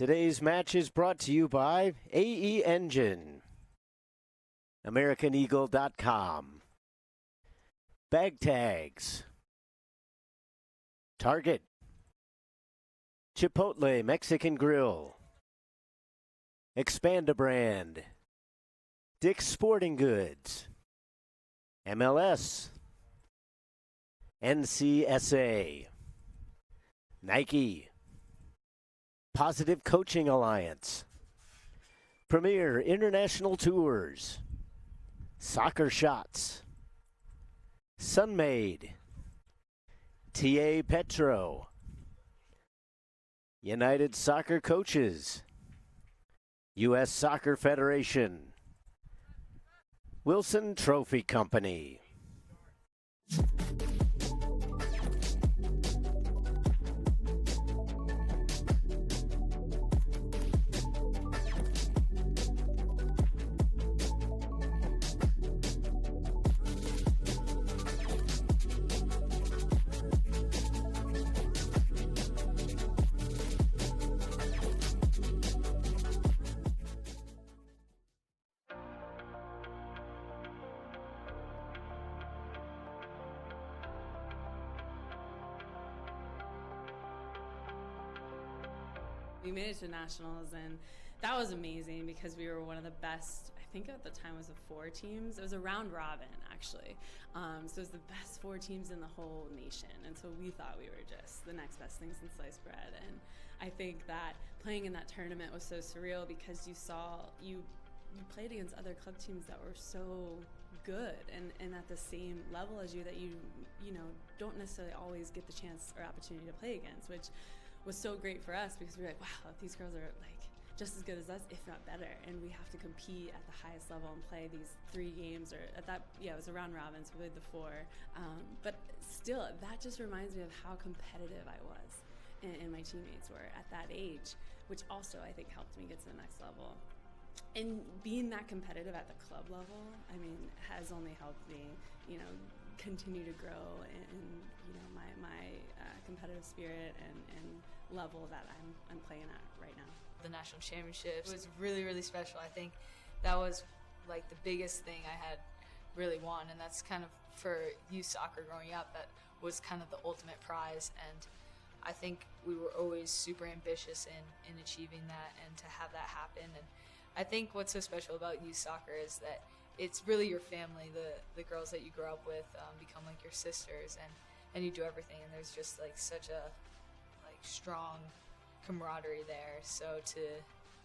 Today's match is brought to you by AE Engine, AmericanEagle.com, Bag Tags, Target, Chipotle Mexican Grill, Expanda Brand, Dick's Sporting Goods, MLS, NCSA, Nike, Positive Coaching Alliance, Premier International Tours, Soccer Shots, Sunmade, TA Petro, United Soccer Coaches, U.S. Soccer Federation, Wilson Trophy Company. We made it to nationals, and that was amazing because we were one of the best. I think at the time it was 4 teams. It was a round robin, actually. So it was the best 4 teams in the whole nation, and so we thought we were just the next best thing since sliced bread. And I think that playing in that tournament was so surreal because you played against other club teams that were so good and at the same level as you that you don't necessarily always get the chance or opportunity to play against, which was so great for us because we were like, wow, these girls are like just as good as us, if not better, and we have to compete at the highest level and play these 3 games, or at that, it was a round robin, so we played the 4. But still, that just reminds me of how competitive I was and my teammates were at that age, which also I think helped me get to the next level. And being that competitive at the club level, I mean, has only helped me, continue to grow in my competitive spirit and level that I'm playing at right now. The national championship was really, really special. I think that was like the biggest thing I had really won, and that's kind of for youth soccer growing up, that was kind of the ultimate prize. And I think we were always super ambitious in achieving that and to have that happen. And I think what's so special about youth soccer is that it's really your family. The girls that you grow up with become like your sisters, and you do everything, and there's just like such a strong camaraderie there. So to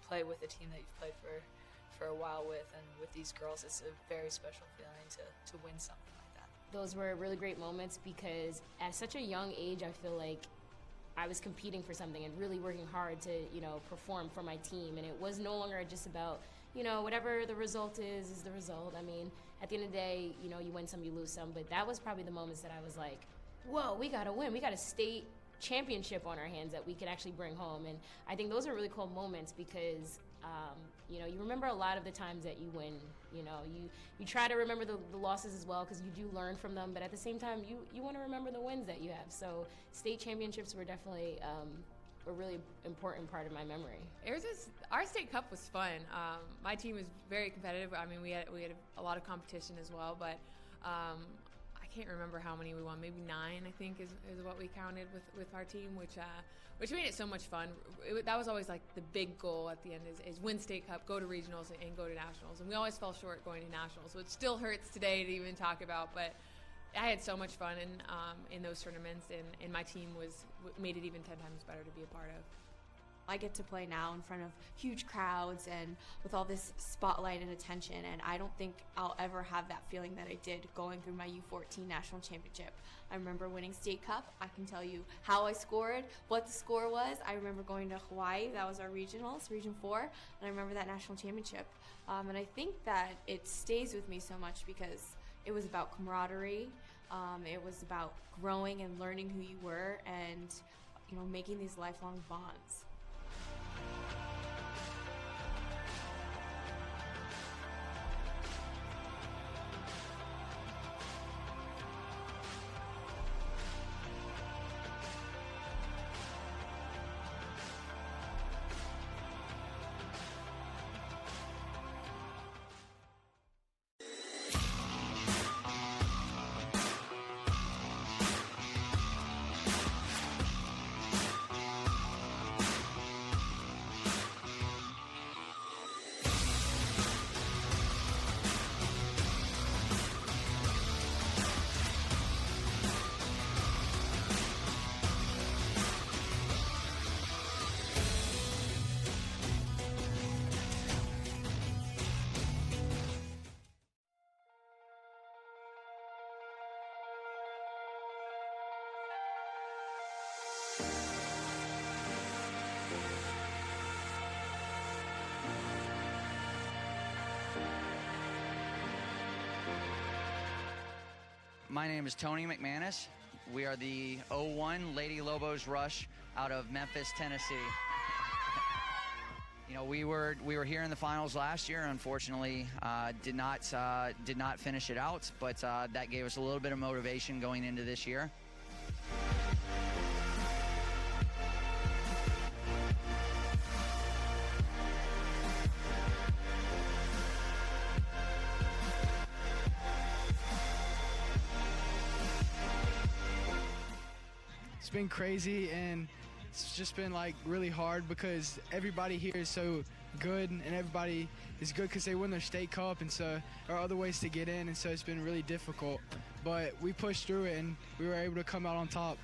play with a team that you've played for a while with, and with these girls, it's a very special feeling to win something like that. Those were really great moments because at such a young age, I feel like I was competing for something and really working hard to, perform for my team. And it was no longer just about, whatever the result is the result. I mean, at the end of the day, you win some, you lose some. But that was probably the moments that I was like, whoa, we got to win. We got a state championship on our hands that we could actually bring home. And I think those are really cool moments because, you remember a lot of the times that you win. You try to remember the losses as well because you do learn from them. But at the same time, you want to remember the wins that you have. So state championships were definitely a really important part of my memory. Our state cup was fun. My team was very competitive. I mean, we had a lot of competition as well, but I can't remember how many we won. Maybe 9, I think, is what we counted with our team, which made it so much fun. That was always like the big goal at the end is win state cup, go to regionals, and go to nationals. And we always fell short going to nationals, which still hurts today to even talk about. But I had so much fun in those tournaments, and my team made it even 10 times better to be a part of. I get to play now in front of huge crowds and with all this spotlight and attention, and I don't think I'll ever have that feeling that I did going through my U14 national championship. I remember winning state cup. I can tell you how I scored, what the score was. I remember going to Hawaii. That was our regionals, Region 4, and I remember that national championship. And I think that it stays with me so much because it was about camaraderie. It was about growing and learning who you were and, making these lifelong bonds. My name is Tony McManus. We are the 01 Lady Lobos Rush out of Memphis, Tennessee. You know, we were here in the finals last year. Unfortunately, did not finish it out, but that gave us a little bit of motivation going into this year. It's been crazy, and it's just been like really hard because everybody here is so good, and everybody is good because they win their state cup, and so there are other ways to get in, and so it's been really difficult. But we pushed through it, and we were able to come out on top.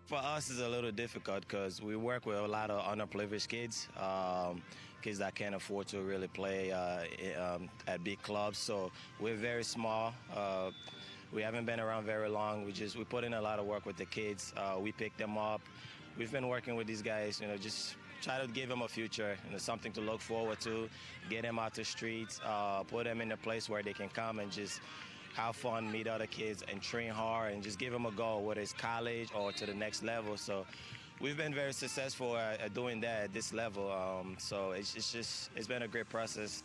For us, it's a little difficult because we work with a lot of underprivileged kids, kids that can't afford to really play at big clubs. So we're very small. We haven't been around very long. We put in a lot of work with the kids. We pick them up. We've been working with these guys, just try to give them a future, something to look forward to, get them out the streets, put them in a place where they can come and just have fun, meet other kids, and train hard, and just give them a goal, whether it's college or to the next level. So we've been very successful at doing that at this level. So it's been a great process.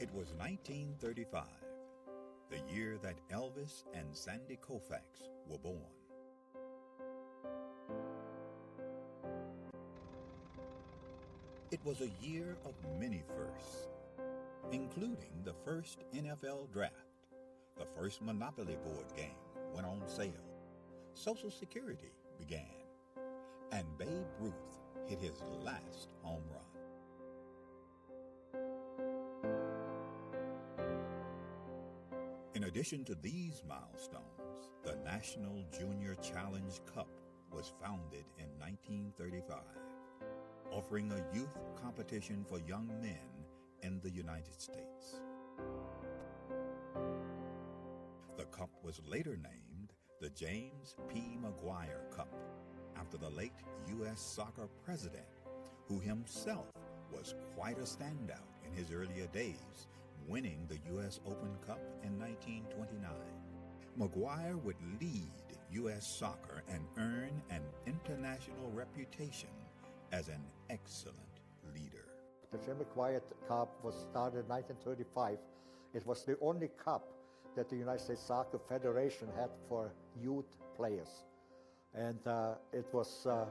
It was 1935, the year that Elvis and Sandy Koufax were born. It was a year of many firsts, including the first NFL draft, the first Monopoly board game went on sale, Social Security began, and Babe Ruth hit his last home run. In addition to these milestones, the National Junior Challenge Cup was founded in 1935, offering a youth competition for young men in the United States. The cup was later named the James P. McGuire Cup, after the late U.S. soccer president, who himself was quite a standout in his earlier days, winning the U.S. Open Cup in 1929. McGuire would lead U.S. soccer and earn an international reputation as an excellent leader. The Jim McGuire Cup was started in 1935. It was the only cup that the United States Soccer Federation had for youth players. And it was a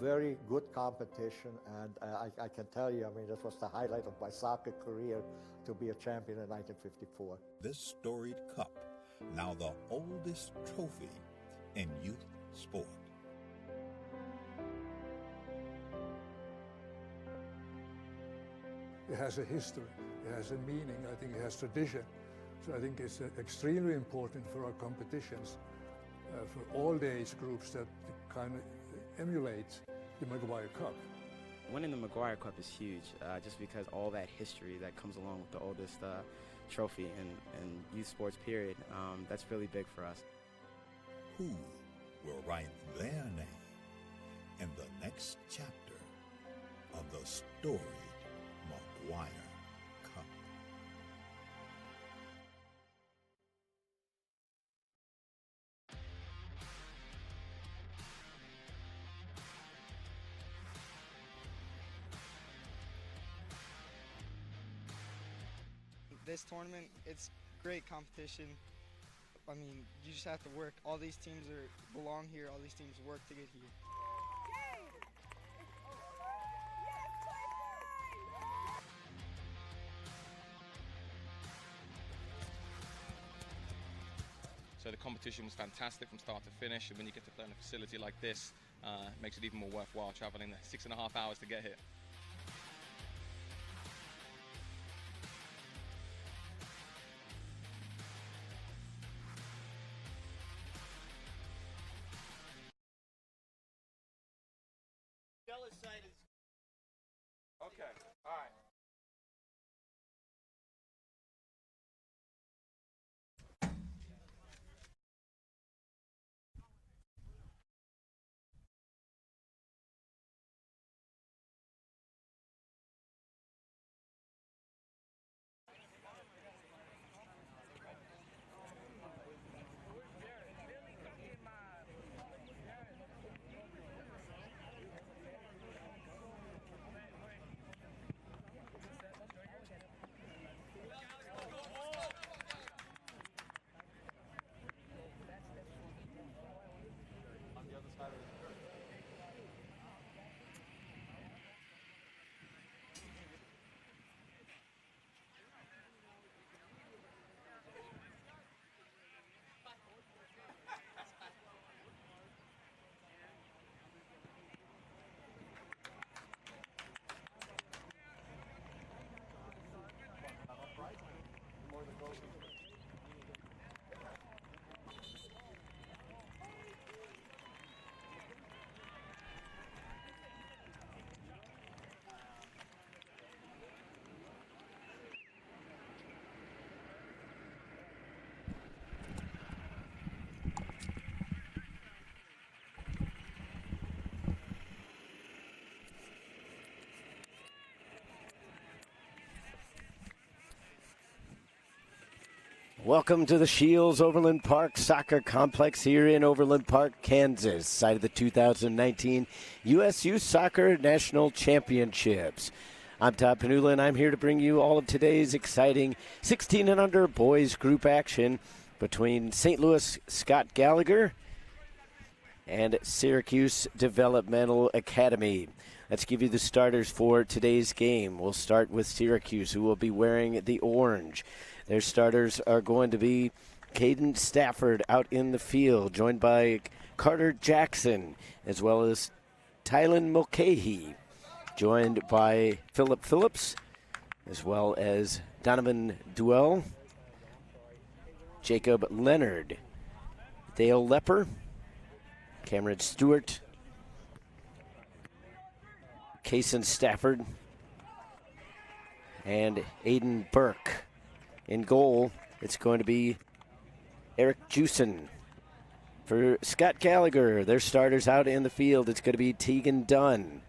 very good competition, and I can tell you, this was the highlight of my soccer career to be a champion in 1954. This storied cup, now the oldest trophy in youth sport. It has a history, it has a meaning, I think it has tradition. So I think it's extremely important for our competitions, for all the age groups that kind of emulate the McGuire Cup. Winning the McGuire Cup is huge, just because all that history that comes along with the oldest trophy in youth sports period. That's really big for us. Who will write their name in the next chapter of the storied McGuire this tournament, it's great competition. I mean, you just have to work. All these teams belong here. All these teams work to get here. So the competition was fantastic from start to finish, and when you get to play in a facility like this, it makes it even more worthwhile traveling the 6.5 hours to get here. Okay, all right. Welcome to the Shields Overland Park Soccer Complex here in Overland Park, Kansas, site of the 2019 U.S. Youth Soccer National Championships. I'm Todd Panula, and I'm here to bring you all of today's exciting 16 and under boys group action between St. Louis Scott Gallagher and Syracuse Developmental Academy. Let's give you the starters for today's game. We'll start with Syracuse, who will be wearing the orange. Their starters are going to be Caden Stafford out in the field, joined by Carter Jackson, as well as Tylen Mulcahy, joined by Philip Phillips, as well as Donovan Duell, Jacob Leonard, Dale Lepper, Cameron Stewart, Kaysen Stafford, and Aiden Burke. In goal, it's going to be Eric Jewson. For Scott Gallagher, their starters out in the field, it's going to be Tegan Dunn,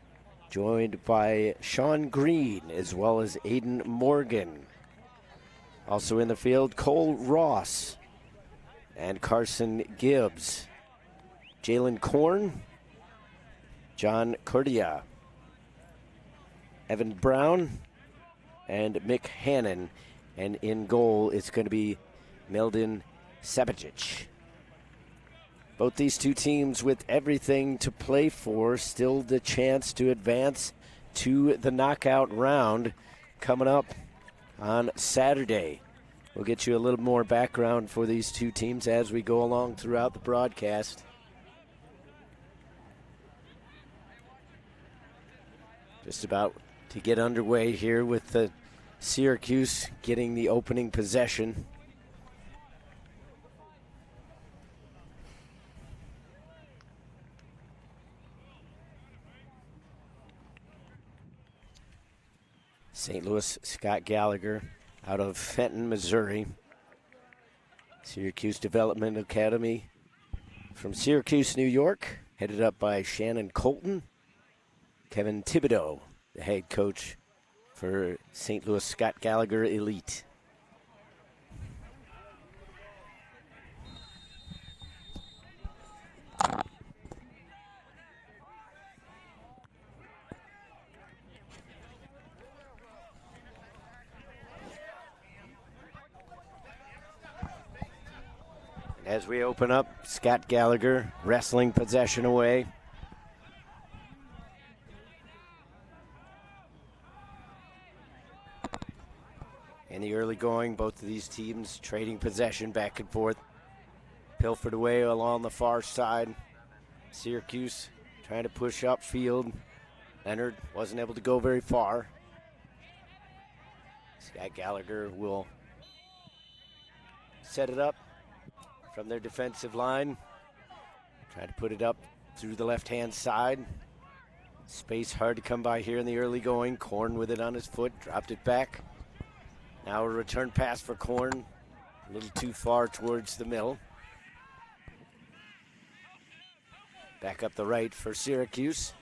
joined by Sean Green, as well as Aiden Morgan. Also in the field, Cole Ross and Carson Gibbs. Jalen Korn, John Cordia, Evan Brown, and Mick Hannon. And in goal, it's going to be Meldon Sabajic. Both these two teams with everything to play for, still the chance to advance to the knockout round coming up on Saturday. We'll get you a little more background for these two teams as we go along throughout the broadcast. Just about to get underway here with the Syracuse getting the opening possession. St. Louis Scott Gallagher out of Fenton, Missouri. Syracuse Development Academy from Syracuse, New York, headed up by Shannon Colton. Kevin Thibodeau, the head coach for St. Louis Scott Gallagher Elite. As we open up, Scott Gallagher wrestling possession away. In the early going, both of these teams trading possession back and forth. Pilfered away along the far side. Syracuse trying to push upfield. Leonard wasn't able to go very far. Scott Gallagher will set it up from their defensive line. Try to put it up through the left-hand side. Space hard to come by here in the early going. Korn with it on his foot, dropped it back. Now a return pass for Korn. A little too far towards the middle. Back up the right for Syracuse.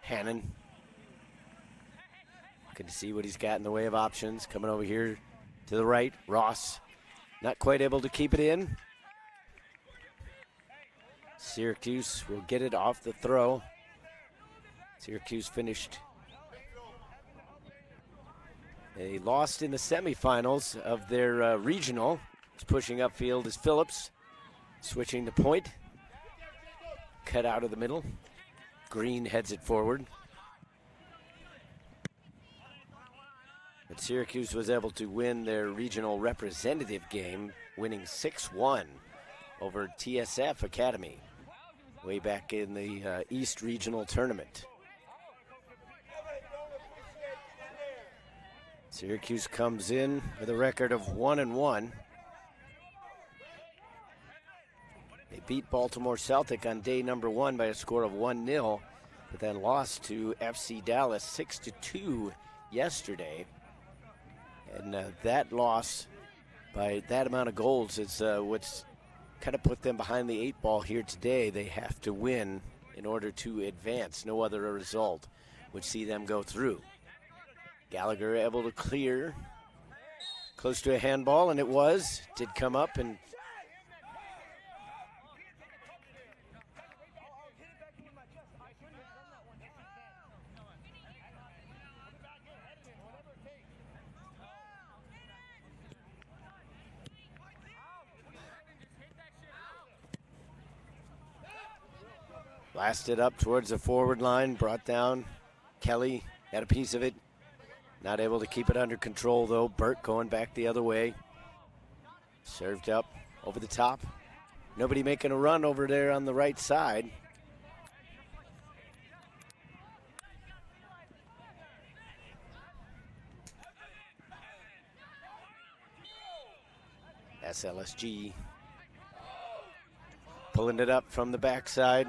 Hannon. Good to see what he's got in the way of options. Coming over here to the right. Ross not quite able to keep it in. Syracuse will get it off the throw. Syracuse finished. They lost in the semifinals of their regional. It's pushing upfield is Phillips. Switching to point. Cut out of the middle. Green heads it forward. But Syracuse was able to win their regional representative game, winning 6-1 over TSF Academy way back in the East Regional Tournament. Syracuse comes in with a record of 1-1. They beat Baltimore Celtic on day number 1 by a score of 1-0, but then lost to FC Dallas 6-2 yesterday. And that loss by that amount of goals is what's kind of put them behind the 8 ball here today. They have to win in order to advance. No other result would see them go through. Gallagher able to clear. Close to a handball, and it was. Did come up and blasted up towards the forward line, brought down. Kelly had a piece of it. Not able to keep it under control, though. Burt going back the other way. Served up over the top. Nobody making a run over there on the right side. SLSG pulling it up from the backside.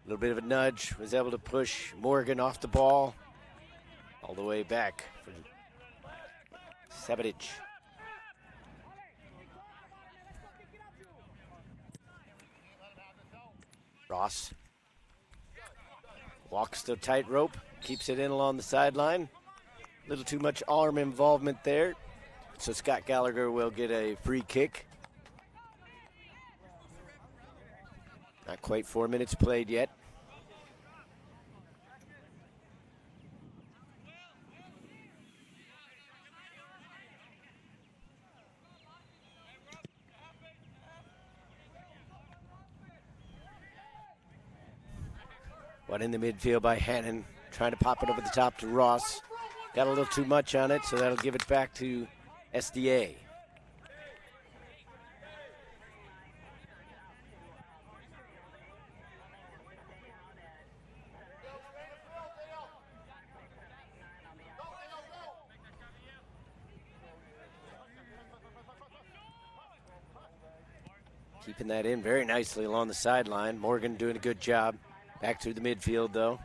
A little bit of a nudge, was able to push Morgan off the ball all the way back for Sebedic. Ross walks the tightrope, keeps it in along the sideline. A little too much arm involvement there, so Scott Gallagher will get a free kick. Not quite 4 minutes played yet. One in the midfield by Hannon, trying to pop it over the top to Ross. Got a little too much on it, so that'll give it back to SDA. Keeping that in very nicely along the sideline. Morgan doing a good job. Back through the midfield, though.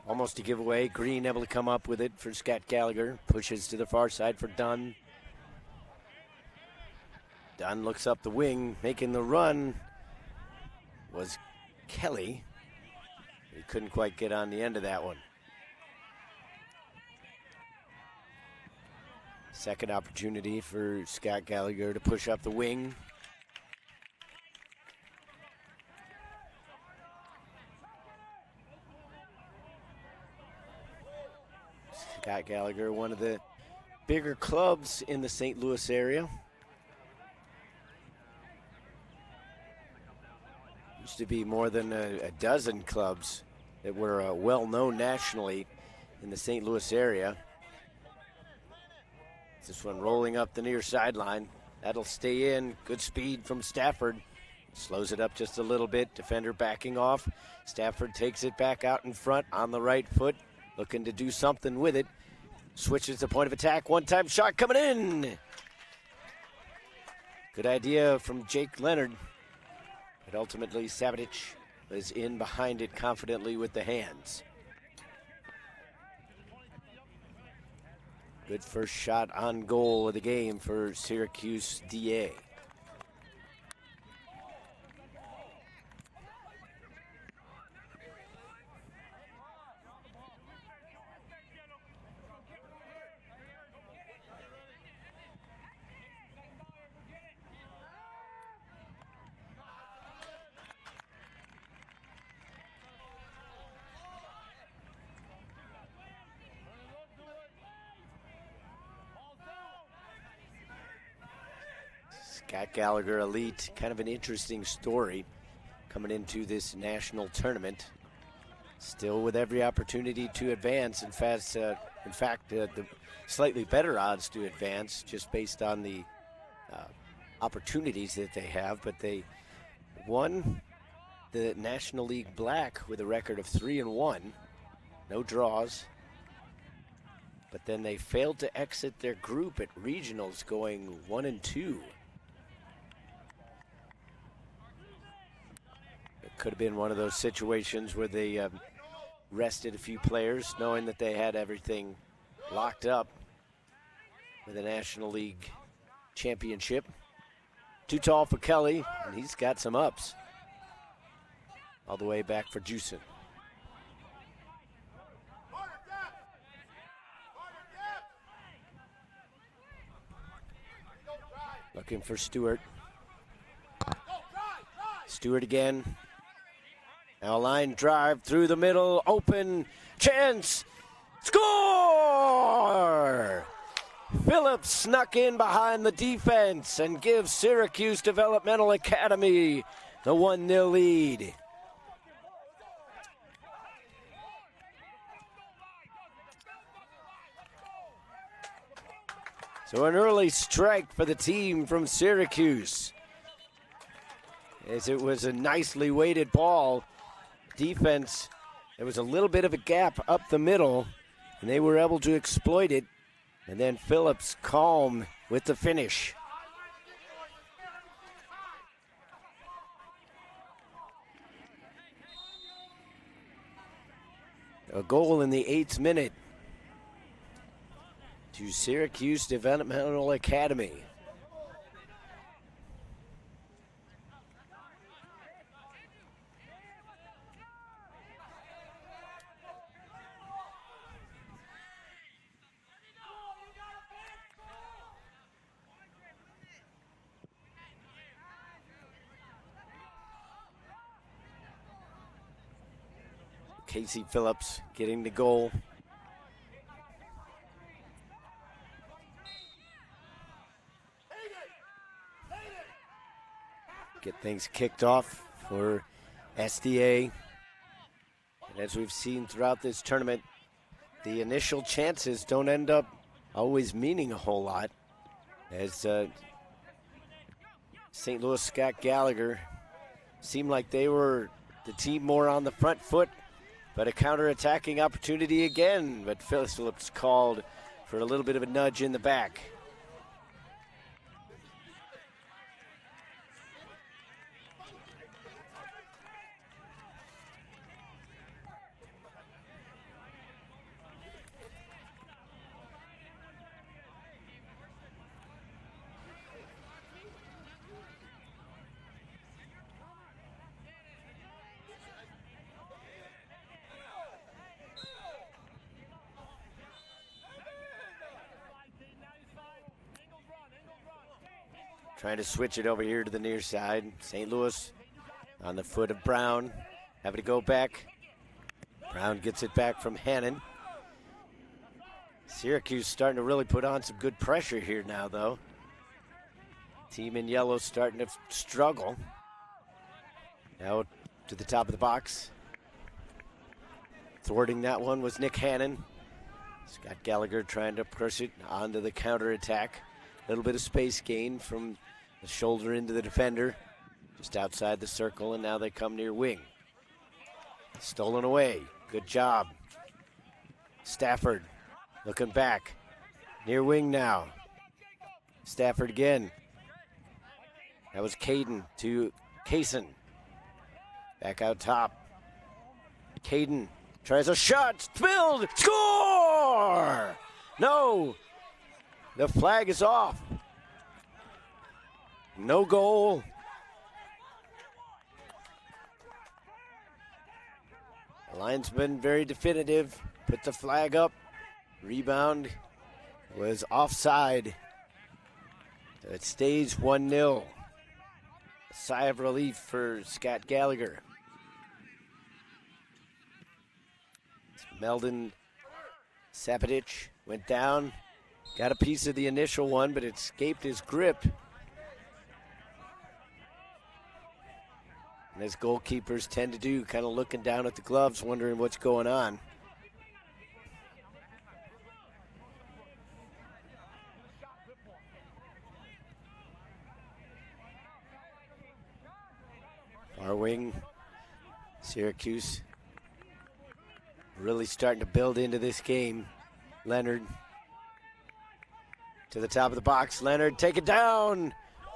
Almost a giveaway. Green able to come up with it for Scott Gallagher. Pushes to the far side for Dunn. Dunn looks up the wing. Making the run was Kelly. He couldn't quite get on the end of that one. Second opportunity for Scott Gallagher to push up the wing. Scott Gallagher, one of the bigger clubs in the St. Louis area. Used to be more than a dozen clubs that were well known nationally in the St. Louis area. This one rolling up the near sideline. That'll stay in. Good speed from Stafford. Slows it up just a little bit. Defender backing off. Stafford takes it back out in front on the right foot, looking to do something with it. Switches the point of attack. One-time shot coming in. Good idea from Jake Leonard. But ultimately, Savic was in behind it confidently with the hands. Good first shot on goal of the game for Syracuse DA. Scott Gallagher, elite, kind of an interesting story coming into this national tournament. Still with every opportunity to advance. In fact, the slightly better odds to advance just based on the opportunities that they have. But they won the National League Black with a record of 3-1, no draws. But then they failed to exit their group at regionals, going 1-2. Could have been one of those situations where they rested a few players, knowing that they had everything locked up with the National League Championship. Too tall for Kelly, and he's got some ups. All the way back for Juicin. Looking for Stewart. Stewart again. Now a line drive through the middle, open, chance, score! Phillips snuck in behind the defense and gives Syracuse Developmental Academy the 1-0 lead. So an early strike for the team from Syracuse, as it was a nicely weighted ball. Defense, there was a little bit of a gap up the middle, and they were able to exploit it. And then Phillips calm with the finish. A goal in the 8th minute to Syracuse Developmental Academy. Casey Phillips getting the goal. Get things kicked off for SDA. And as we've seen throughout this tournament, the initial chances don't end up always meaning a whole lot. As St. Louis Scott Gallagher seemed like they were the team more on the front foot, but a counter-attacking opportunity again. But Phillips called for a little bit of a nudge in the back. Trying to switch it over here to the near side. St. Louis on the foot of Brown. Having to go back. Brown gets it back from Hannon. Syracuse starting to really put on some good pressure here now, though. Team in yellow starting to struggle. Now to the top of the box. Thwarting that one was Nick Hannon. Scott Gallagher trying to push it onto the counterattack. A little bit of space gain from the shoulder into the defender. Just outside the circle, and now they come near wing. Stolen away. Good job. Stafford looking back. Near wing now. Stafford again. That was Caden to Kaysen. Back out top. Caden tries a shot. Spilled. Score! No. The flag is off. No goal. The linesman very definitive. Put the flag up. Rebound was offside. So it stays 1-0. A sigh of relief for Scott Gallagher. Meldon Sapadic went down. Got a piece of the initial one, but it escaped his grip. And as goalkeepers tend to do, kind of looking down at the gloves, wondering what's going on. Far wing, Syracuse really starting to build into this game. Leonard to the top of the box. Leonard, take it down.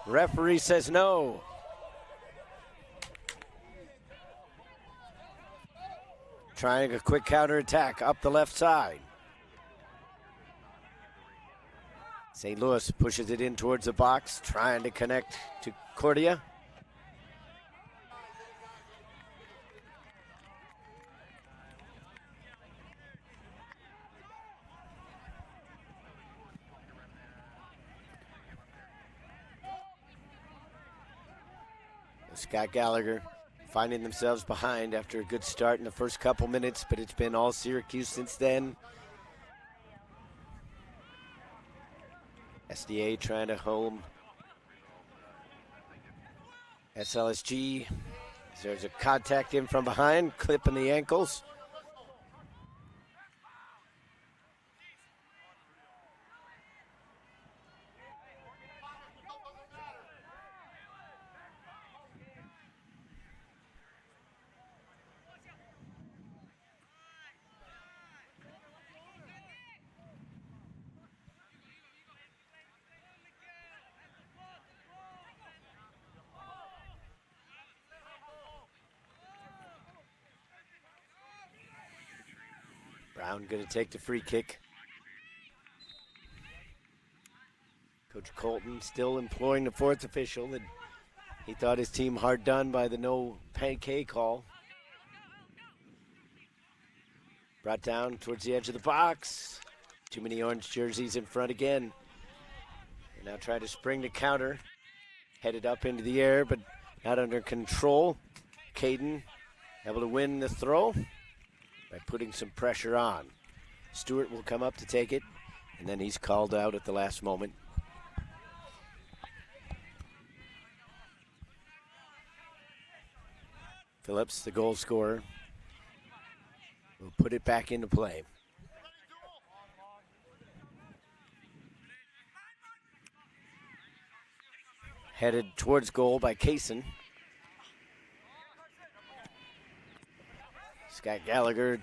Referee says no. Trying a quick counterattack up the left side. St. Louis pushes it in towards the box, trying to connect to Cordia. Scott Gallagher finding themselves behind after a good start in the first couple minutes, but it's been all Syracuse since then. SDA trying to home SLSG. There's a contact in from behind, clipping the ankles. Brown going to take the free kick. Coach Colton still employing the fourth official. And he thought his team hard done by the no pancake call. Brought down towards the edge of the box. Too many orange jerseys in front again. They now try to spring the counter. Headed up into the air, but not under control. Caden able to win the throw by putting some pressure on. Stewart will come up to take it, and then he's called out at the last moment. Phillips, the goal scorer, will put it back into play. Headed towards goal by Kaysen. Scott Gallagher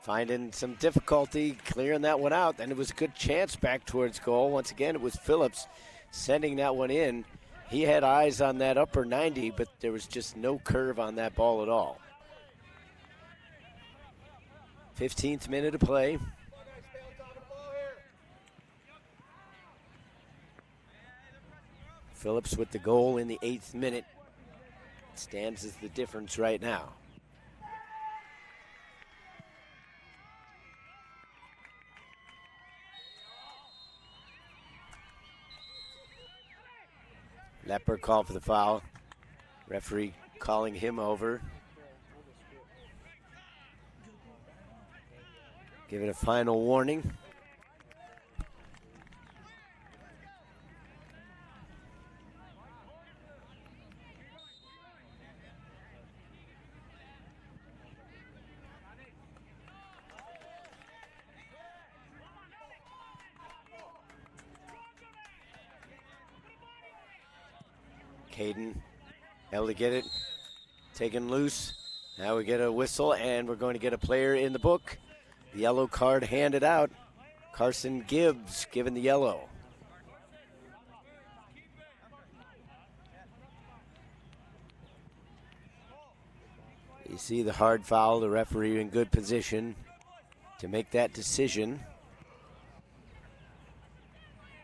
finding some difficulty clearing that one out. Then it was a good chance back towards goal. Once again, it was Phillips sending that one in. He had eyes on that upper 90, but there was just no curve on that ball at all. 15th minute of play. Phillips with the goal in the 8th minute. Stands as the difference right now. Lepper called for the foul. Referee calling him over. Give it a final warning. Caden able to get it taken loose. Now we get a whistle, and we're going to get a player in the book. The yellow card handed out. Carson Gibbs given the yellow. You see the hard foul, the referee in good position to make that decision.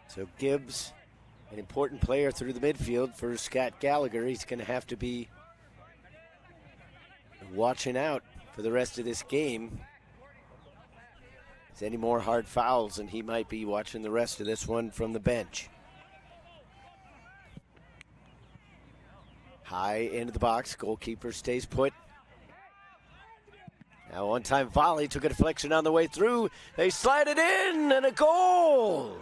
So Gibbs, an important player through the midfield for Scott Gallagher. He's going to have to be watching out for the rest of this game. If there's any more hard fouls, and he might be watching the rest of this one from the bench. High into the box, goalkeeper stays put. Now one-time volley, took a deflection on the way through. They slide it in, and a goal!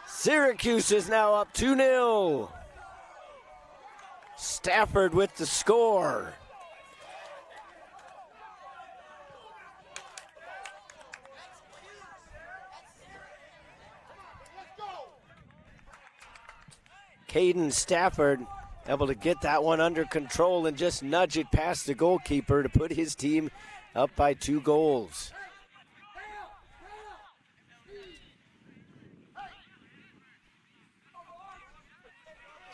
Syracuse is now up 2-0. Stafford with the score. Caden Stafford able to get that one under control and just nudge it past the goalkeeper to put his team up by 2 goals.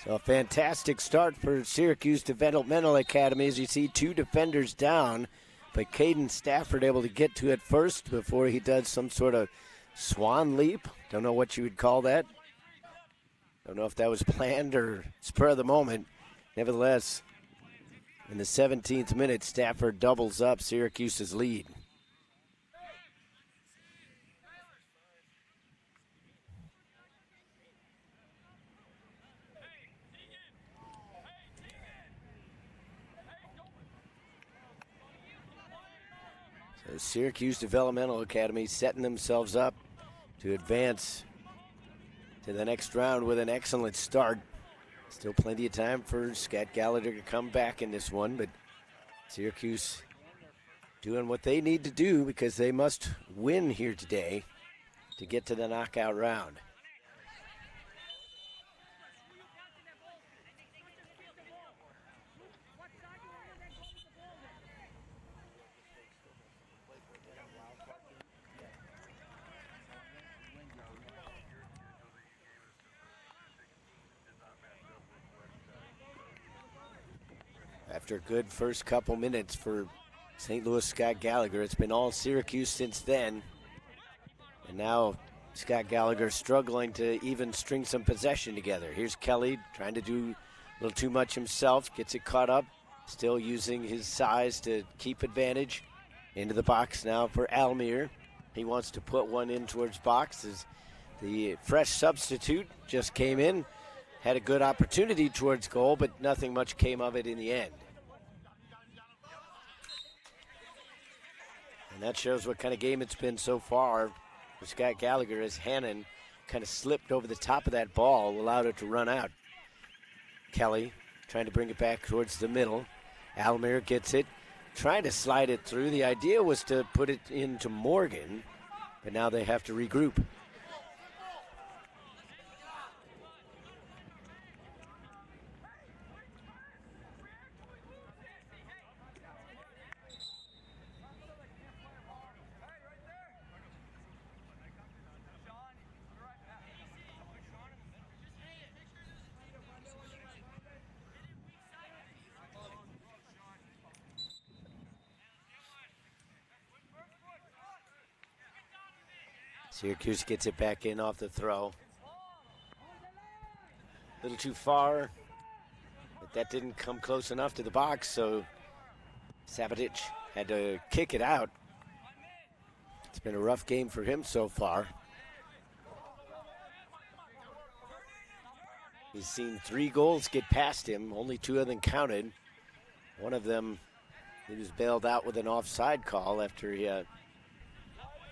So a fantastic start for Syracuse Developmental Academy as you see 2 defenders down, but Caden Stafford able to get to it first before he does some sort of swan leap. Don't know what you would call that. Don't know if that was planned or spur of the moment. Nevertheless, in the 17th minute, Stafford doubles up Syracuse's lead. So Syracuse Developmental Academy setting themselves up to advance to the next round with an excellent start. Still plenty of time for Scott Gallagher to come back in this one, but Syracuse doing what they need to do because they must win here today to get to the knockout round. After a good first couple minutes for St. Louis Scott Gallagher, it's been all Syracuse since then. And now Scott Gallagher struggling to even string some possession together. Here's Kelly trying to do a little too much himself, gets it caught up, still using his size to keep advantage. Into the box now for Almir. He wants to put one in towards box as the fresh substitute just came in. Had a good opportunity towards goal, but nothing much came of it in the end. And that shows what kind of game it's been so far for Scott Gallagher as Hannon kind of slipped over the top of that ball, allowed it to run out. Kelly trying to bring it back towards the middle. Almir gets it, trying to slide it through. The idea was to put it into Morgan, but now they have to regroup. Syracuse gets it back in off the throw. A little too far, but that didn't come close enough to the box, so Sabatic had to kick it out. It's been a rough game for him so far. He's seen 3 goals get past him, only 2 of them counted. One of them, he was bailed out with an offside call after he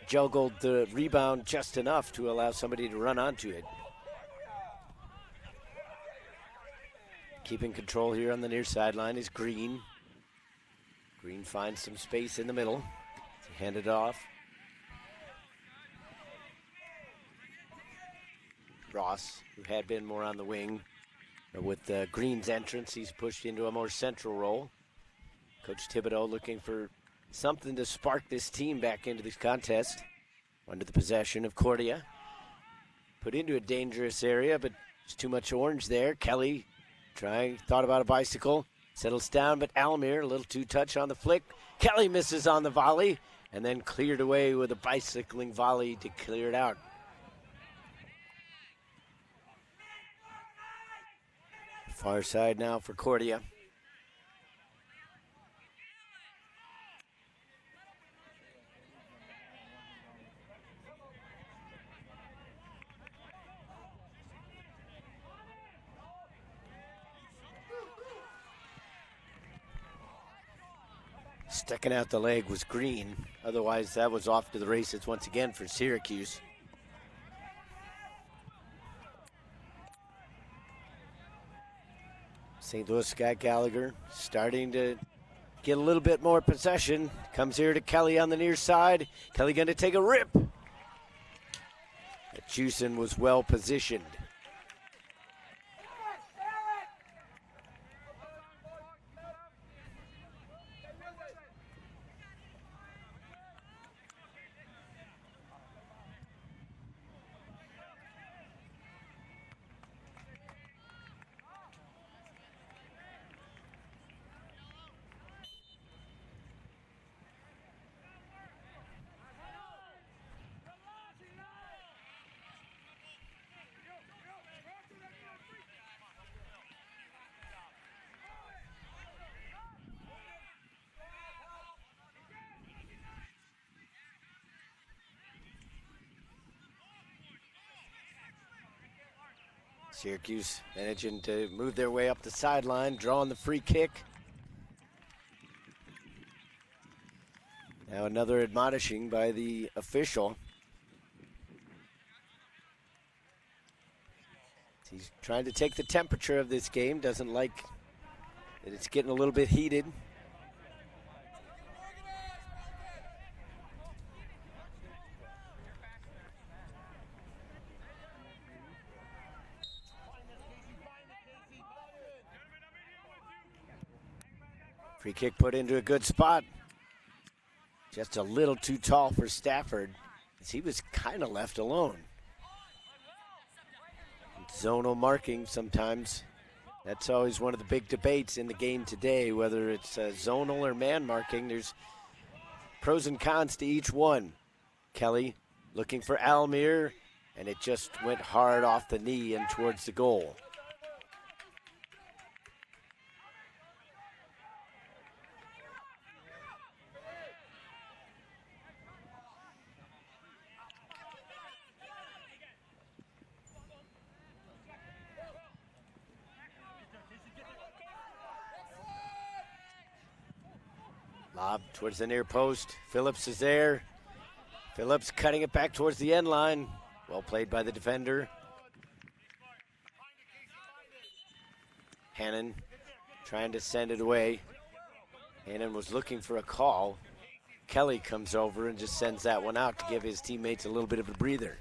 juggled the rebound just enough to allow somebody to run onto it. Keeping control here on the near sideline is Green. Green finds some space in the middle to hand it off. Ross, who had been more on the wing. But with Green's entrance, he's pushed into a more central role. Coach Thibodeau looking for something to spark this team back into this contest. Under the possession of Cordia. Put into a dangerous area, but there's too much orange there. Kelly thought about a bicycle. Settles down, but Almir, a little too touch on the flick. Kelly misses on the volley, and then cleared away with a bicycling volley to clear it out. Far side now for Cordia. Sticking out the leg was Green. Otherwise, that was off to the races once again for Syracuse. St. Louis got Gallagher starting to get a little bit more possession. Comes here to Kelly on the near side. Kelly going to take a rip. Juicin was well positioned. Syracuse managing to move their way up the sideline, drawing the free kick. Now another admonishing by the official. He's trying to take the temperature of this game, doesn't like that it's getting a little bit heated. Free kick put into a good spot. Just a little too tall for Stafford, as he was kind of left alone. Zonal marking sometimes. That's always one of the big debates in the game today, whether it's zonal or man marking. There's pros and cons to each one. Kelly looking for Almir, and it just went hard off the knee and towards the goal. Lob towards the near post. Phillips is there. Phillips cutting it back towards the end line. Well played by the defender. Hannon trying to send it away. Hannon was looking for a call. Kelly comes over and just sends that one out to give his teammates a little bit of a breather.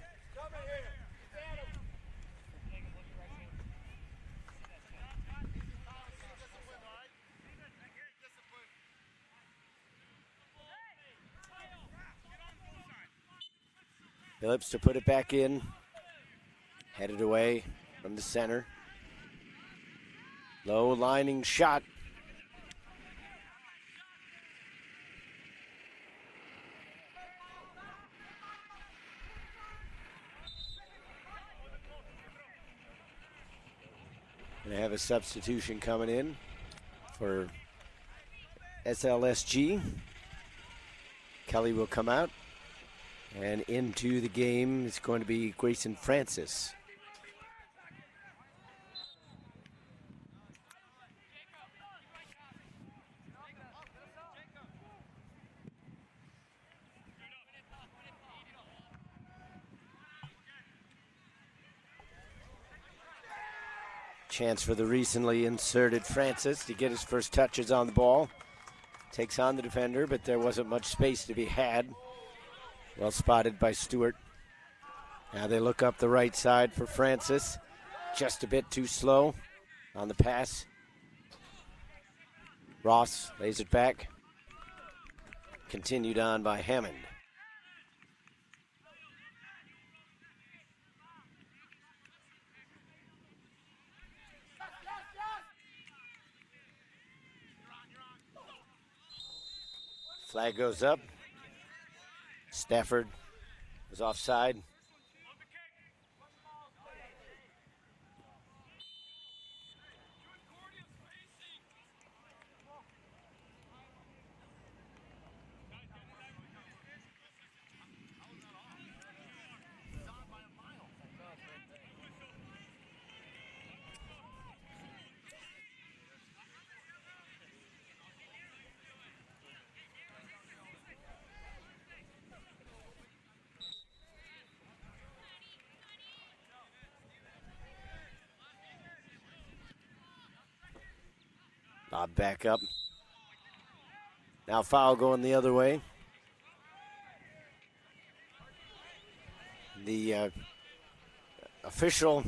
Phillips to put it back in. Headed away from the center. Low lining shot. Gonna have a substitution coming in for SLSG. Kelly will come out. And into the game is going to be Grayson Francis. Chance for the recently inserted Francis to get his first touches on the ball. Takes on the defender, but there wasn't much space to be had. Well spotted by Stewart. Now they look up the right side for Francis. Just a bit too slow on the pass. Ross lays it back. Continued on by Hammond. Flag goes up. Stafford was offside. Bob back up. Now foul going the other way. The official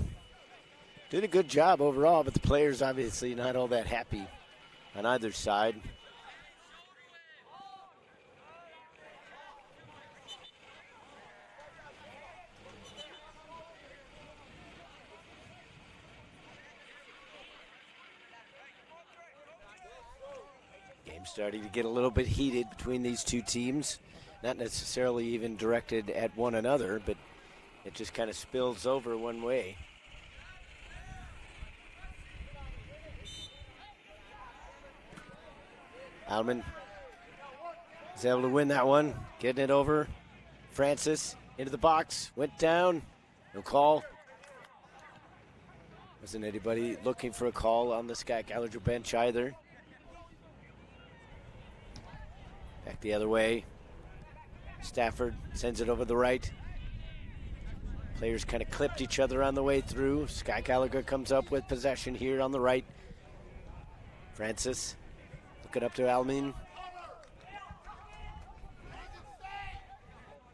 did a good job overall, but the players obviously not all that happy on either side. Starting to get a little bit heated between these two teams. Not necessarily even directed at one another, but it just kind of spills over one way. Alman is able to win that one, getting it over. Francis into the box, went down, no call. Wasn't anybody looking for a call on the Scott Gallagher bench either. Back the other way. Stafford sends it over the right. Players kind of clipped each other on the way through. Scott Gallagher comes up with possession here on the right. Francis looking up to Almin.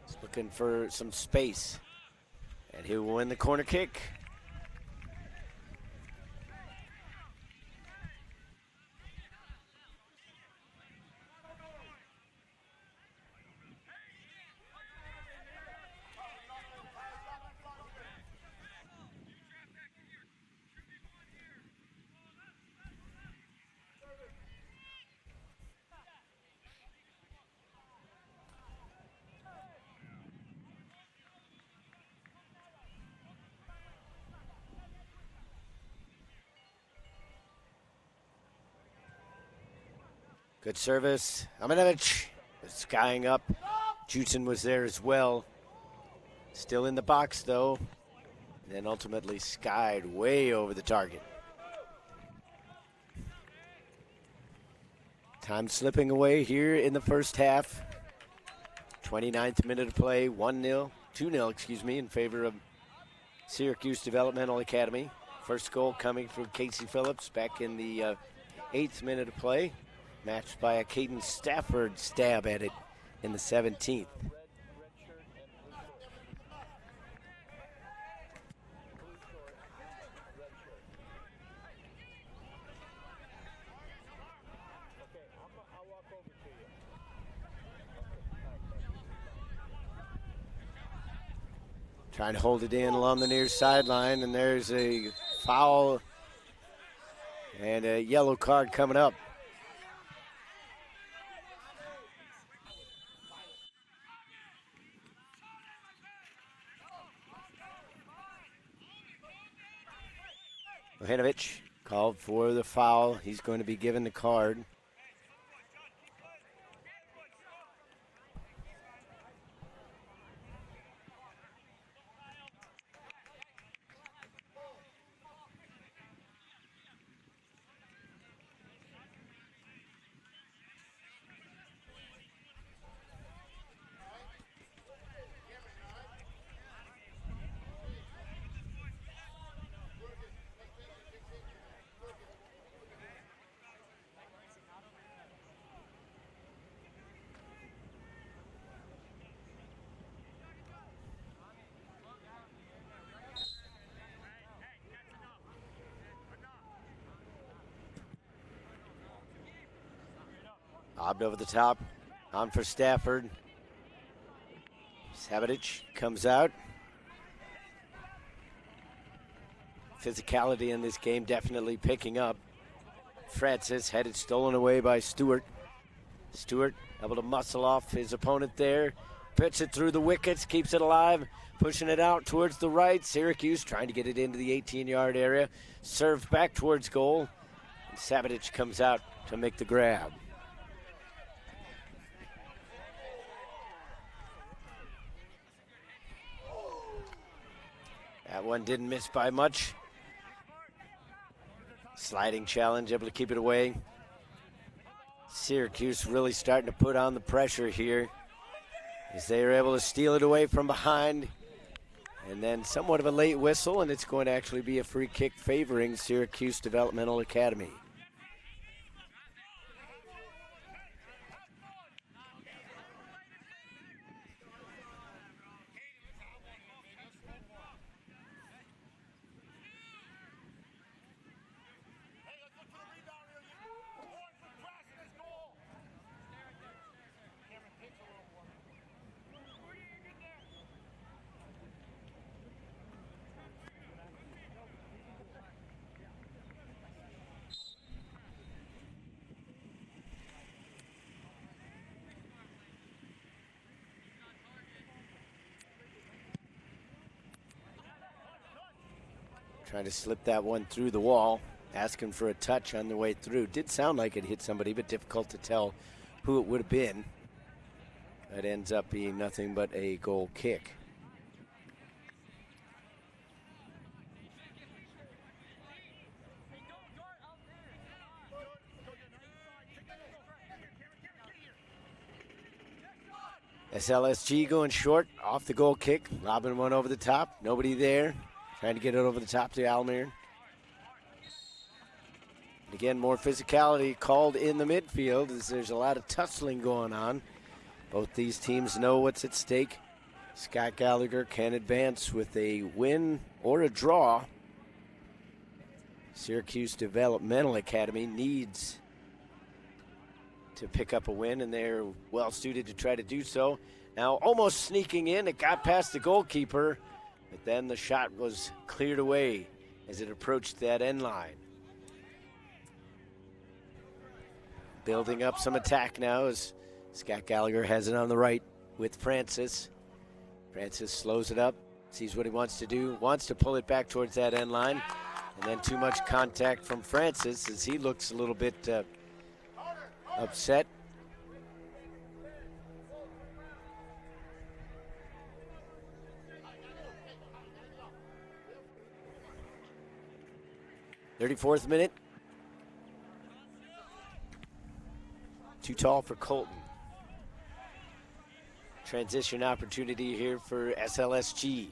He's looking for some space. And he'll win the corner kick. Good service. Amenevich was skying up. Judson was there as well. Still in the box, though. And then ultimately skied way over the target. Time slipping away here in the first half. 29th minute of play. 1-0, 2-0, in favor of Syracuse Developmental Academy. First goal coming from Casey Phillips back in the 8th minute of play. Matched by a Caden Stafford stab at it in the 17th. Trying to hold it in along the near sideline, and there's a foul and a yellow card coming up. Ojanovic called for the foul. He's going to be given the card. Lobbed over the top. On for Stafford. Savage comes out. Physicality in this game definitely picking up. Francis had it stolen away by Stewart. Stewart able to muscle off his opponent there. Puts it through the wickets, keeps it alive, pushing it out towards the right. Syracuse trying to get it into the 18-yard area. Served back towards goal. And Savage comes out to make the grab. That one didn't miss by much. Sliding challenge, able to keep it away. Syracuse really starting to put on the pressure here as they are able to steal it away from behind. And then somewhat of a late whistle, and it's going to actually be a free kick favoring Syracuse Developmental Academy. Trying to slip that one through the wall, asking for a touch on the way through. Did sound like it hit somebody, but difficult to tell who it would have been. That ends up being nothing but a goal kick. SLSG going short off the goal kick, lobbing one over the top. Nobody there. Trying to get it over the top to Almere. Again, more physicality called in the midfield as there's a lot of tussling going on. Both these teams know what's at stake. Scott Gallagher can advance with a win or a draw. Syracuse Developmental Academy needs to pick up a win, and they're well suited to try to do so. Now almost sneaking in, it got past the goalkeeper. But then the shot was cleared away as it approached that end line. Building up some attack now as Scott Gallagher has it on the right with Francis. Francis slows it up, sees what he wants to do, wants to pull it back towards that end line. And then too much contact from Francis as he looks a little bit upset. .34th minute. Too tall for Colton. Transition opportunity here for SLSG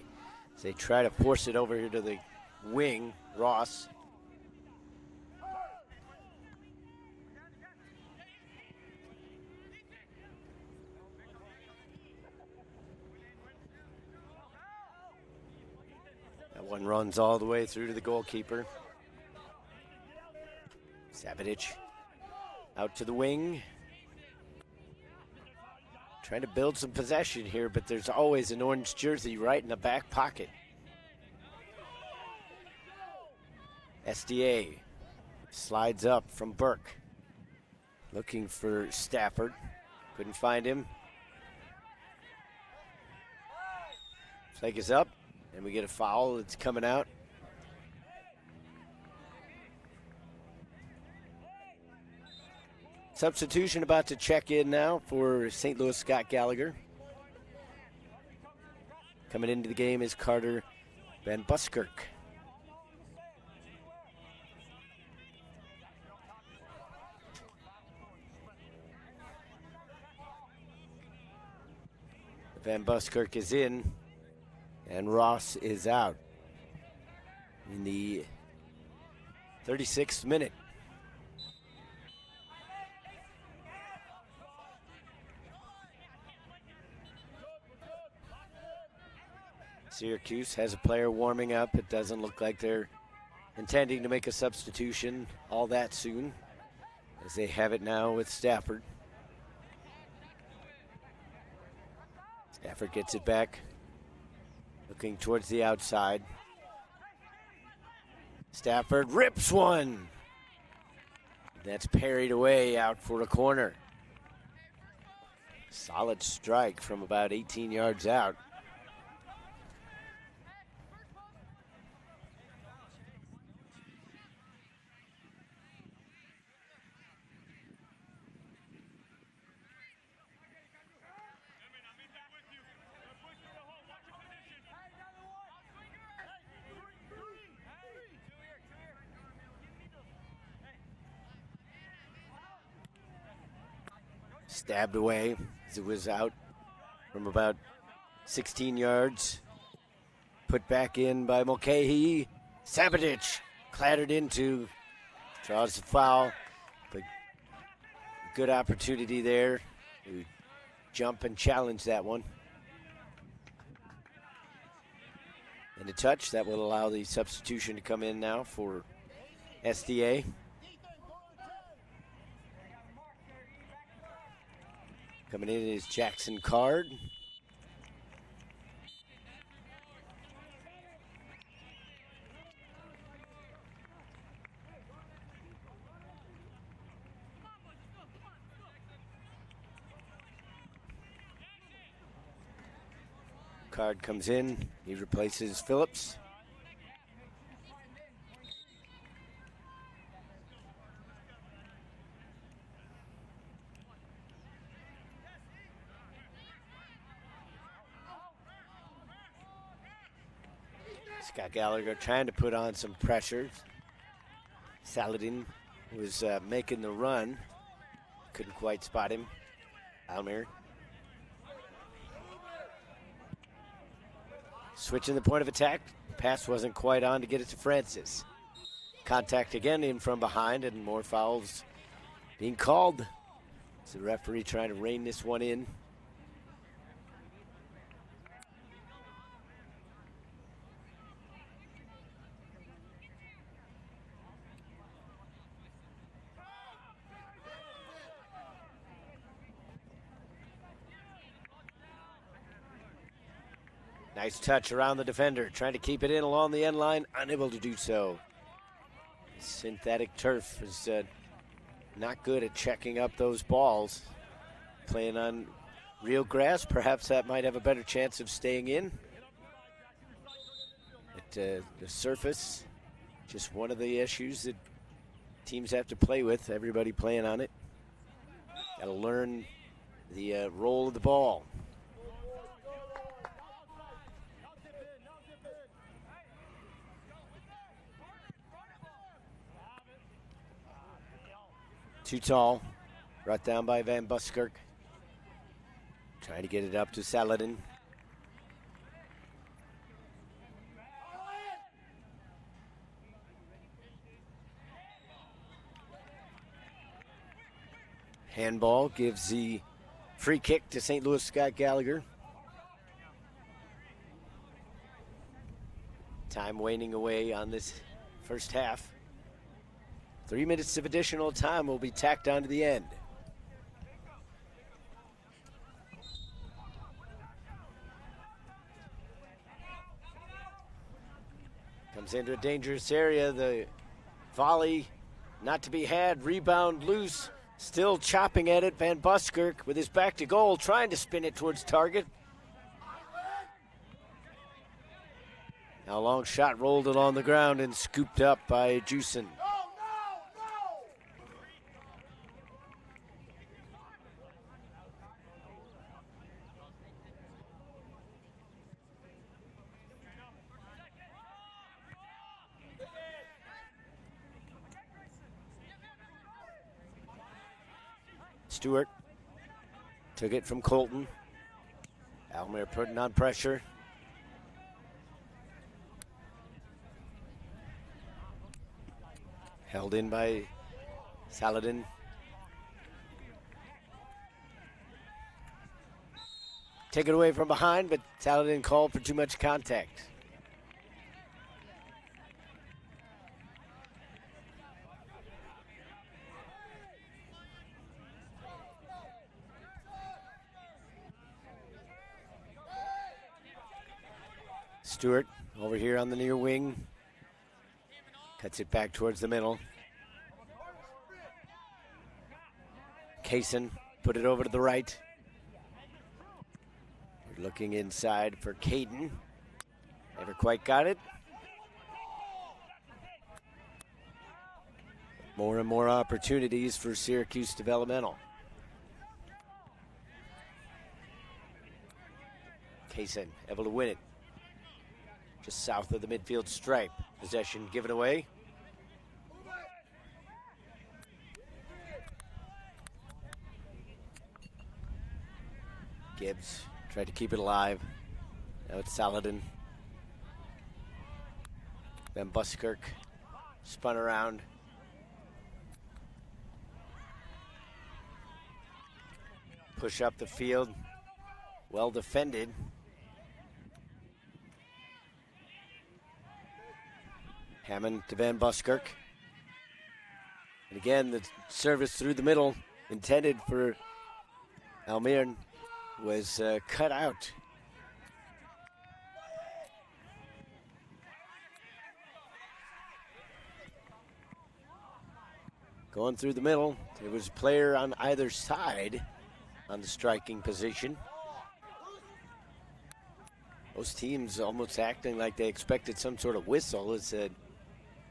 as they try to force it over here to the wing, Ross. That one runs all the way through to the goalkeeper. Savage out to the wing. Trying to build some possession here, but there's always an orange jersey right in the back pocket. SDA slides up from Burke. Looking for Stafford. Couldn't find him. Flag is up, and we get a foul. It's coming out. Substitution about to check in now for St. Louis Scott Gallagher. Coming into the game is Carter Van Buskirk. Van Buskirk is in, and Ross is out in the 36th minute. Syracuse has a player warming up. It doesn't look like they're intending to make a substitution all that soon, as they have it now with Stafford. Stafford gets it back. Looking towards the outside. Stafford rips one. That's parried away out for a corner. Solid strike from about 18 yards out. Stabbed away as it was out from about 16 yards. Put back in by Mulcahy. Sabadich clattered into, draws the foul, but good opportunity there to jump and challenge that one. And a touch that will allow the substitution to come in now for SDA. Coming in is Jackson Card. Card comes in. He replaces Phillips. Scott Gallagher trying to put on some pressure. Saladin was making the run. Couldn't quite spot him. Almir. Switching the point of attack. Pass wasn't quite on to get it to Francis. Contact again in from behind, and more fouls being called. It's the referee trying to rein this one in. Nice touch around the defender, trying to keep it in along the end line, unable to do so. Synthetic turf is not good at checking up those balls. Playing on real grass, perhaps that might have a better chance of staying in. But the surface, just one of the issues that teams have to play with, everybody playing on it. Got to learn the roll of the ball. Too tall, brought down by Van Buskirk. Trying to get it up to Saladin. Handball gives the free kick to St. Louis Scott Gallagher. Time waning away on this first half. 3 minutes of additional time will be tacked onto the end. Comes into a dangerous area. The volley not to be had. Rebound loose. Still chopping at it. Van Buskirk with his back to goal, trying to spin it towards target. Now a long shot rolled along the ground and scooped up by Jewson. Stewart took it from Colton. Almir putting on pressure. Held in by Saladin. Take it away from behind, but Saladin called for too much contact. Stewart over here on the near wing. Cuts it back towards the middle. Kaysen put it over to the right. We're looking inside for Caden. Never quite got it. More and more opportunities for Syracuse developmental. Kaysen able to win it. Just south of the midfield stripe. Possession given away. Gibbs tried to keep it alive. Now it's Saladin. Then Buskirk spun around. Push up the field. Well defended. Hammond to Van Buskirk. And again, the service through the middle intended for Almirn was cut out. Going through the middle, there was a player on either side on the striking position. Most teams almost acting like they expected some sort of whistle. It said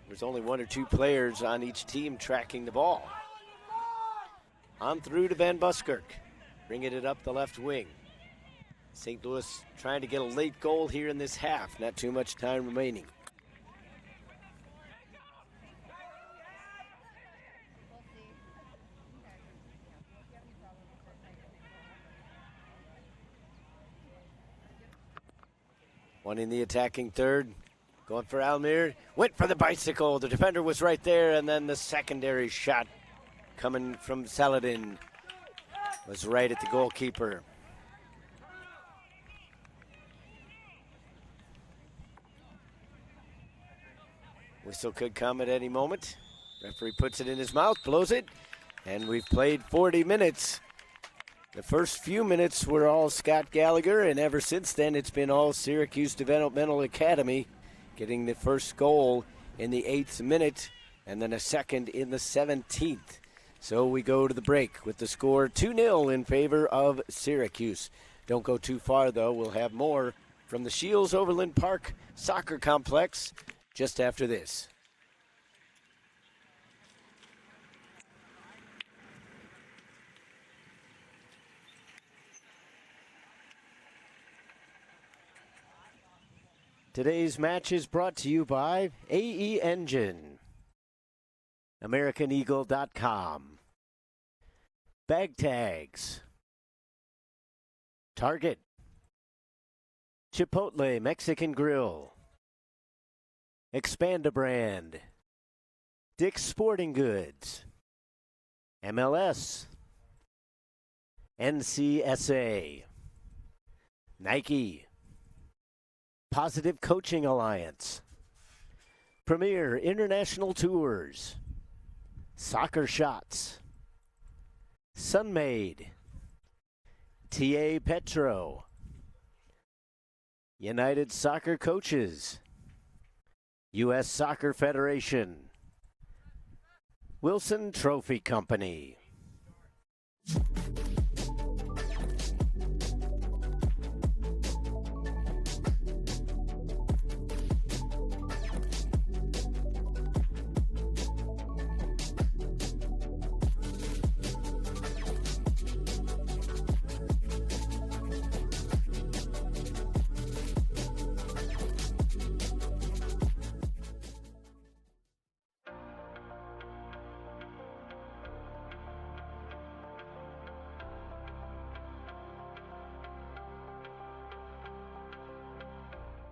there's only one or two players on each team tracking the ball. On through to Van Buskirk, bringing it up the left wing. St. Louis trying to get a late goal here in this half. Not too much time remaining. One in the attacking third. Going for Almir. Went for the bicycle. The defender was right there. And then the secondary shot coming from Saladin was right at the goalkeeper. Whistle could come at any moment. Referee puts it in his mouth, blows it. And we've played 40 minutes. The first few minutes were all Scott Gallagher, and ever since then it's been all Syracuse Developmental Academy, getting the first goal in the 8th minute and then a second in the 17th. So we go to the break with the score 2-0 in favor of Syracuse. Don't go too far, though. We'll have more from the Shields Overland Park Soccer Complex just after this. Today's match is brought to you by AE Engine, AmericanEagle.com, Bag Tags, Target, Chipotle Mexican Grill, Expanda Brand, Dick's Sporting Goods, MLS, NCSA, Nike, Positive Coaching Alliance, Premier International Tours, Soccer Shots, Sunmade, TA Petro, United Soccer Coaches, U.S. Soccer Federation, Wilson Trophy Company.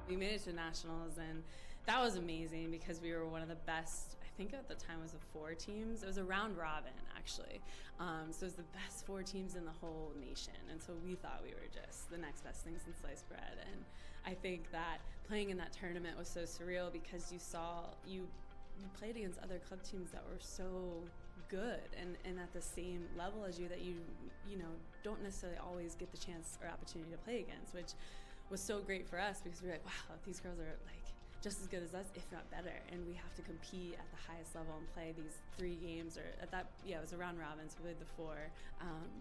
We made it to nationals, and that was amazing because we were one of the best. I think at the time it was 4 teams. It was a round robin, actually. So it was the best 4 teams in the whole nation. And so we thought we were just the next best thing since sliced bread. And I think that playing in that tournament was so surreal because you played against other club teams that were so good and at the same level as you that you don't necessarily always get the chance or opportunity to play against, which was so great for us because we were like, wow, these girls are like just as good as us, if not better, and we have to compete at the highest level and play these 3 games, or at that, it was a round robin, so we played the 4.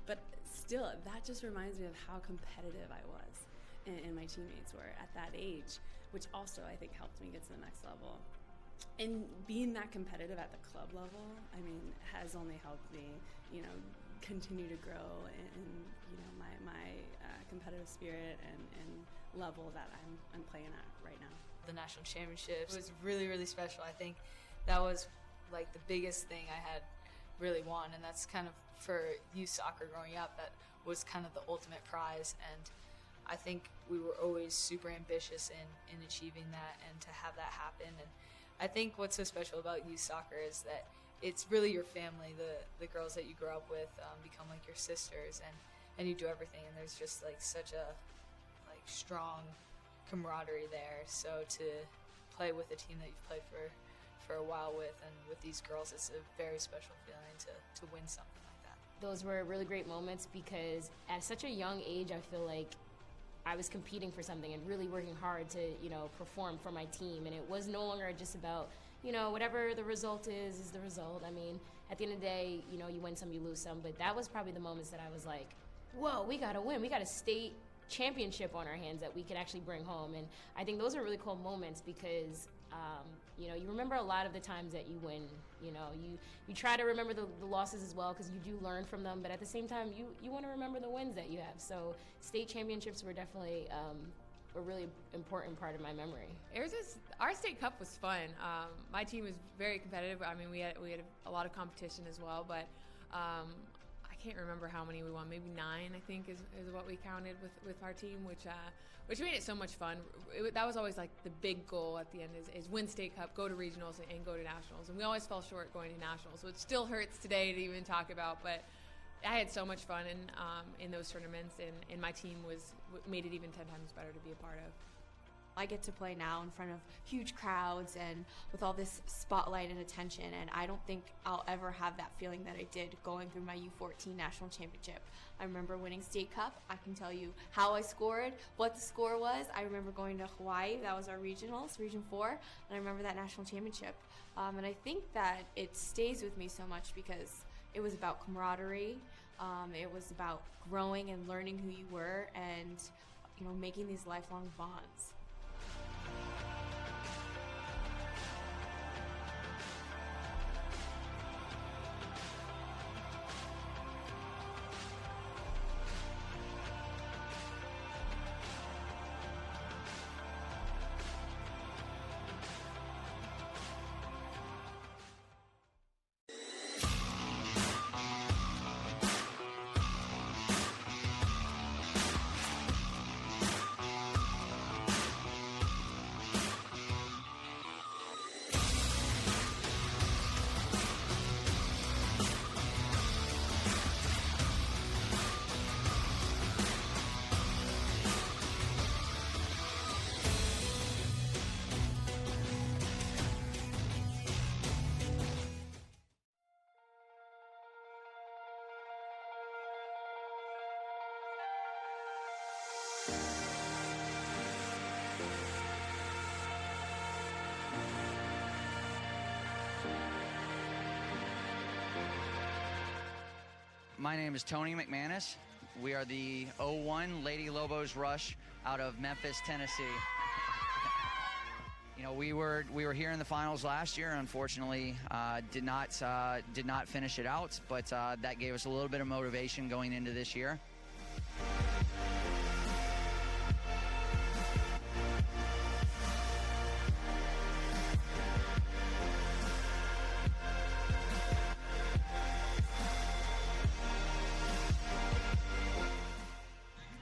But still, that just reminds me of how competitive I was and my teammates were at that age, which also I think helped me get to the next level. And being that competitive at the club level, I mean, has only helped me, continue to grow in my competitive spirit and level that I'm playing at right now. The national championship was really, really special. I think that was like the biggest thing I had really won, and that's kind of for youth soccer growing up, that was kind of the ultimate prize. And I think we were always super ambitious in achieving that and to have that happen. And I think what's so special about youth soccer is that it's really your family. The girls that you grow up with become like your sisters, and you do everything, and there's just like such a strong camaraderie there. So to play with a team that you've played for a while with, and with these girls, it's a very special feeling to win something like that. Those were really great moments because at such a young age, I feel like I was competing for something and really working hard to, perform for my team. And it was no longer just about, whatever the result is the result. I mean, at the end of the day, you win some, you lose some. But that was probably the moments that I was like, whoa, we got to win. We got a state championship on our hands that we could actually bring home. And I think those are really cool moments because, you remember a lot of the times that you win. You try to remember the losses as well because you do learn from them. But at the same time, you want to remember the wins that you have. So state championships were definitely a really important part of my memory. Our state cup was fun. My team was very competitive. I mean, we had a lot of competition as well, but I can't remember how many we won. Maybe 9, I think, is what we counted with our team, which made it so much fun. That was always like the big goal at the end is win state cup, go to regionals, and go to nationals. And we always fell short going to nationals, so it still hurts today to even talk about. But I had so much fun in those tournaments, and my team made it even 10 times better to be a part of. I get to play now in front of huge crowds and with all this spotlight and attention, and I don't think I'll ever have that feeling that I did going through my U14 national championship. I remember winning state cup. I can tell you how I scored, what the score was. I remember going to Hawaii. That was our regionals, Region 4, and I remember that national championship. And I think that it stays with me so much because it was about camaraderie. It was about growing and learning who you were and, making these lifelong bonds. My name is Tony McManus. We are the 01 Lady Lobos Rush out of Memphis, Tennessee. We were here in the finals last year. Unfortunately, did not finish it out, but that gave us a little bit of motivation going into this year.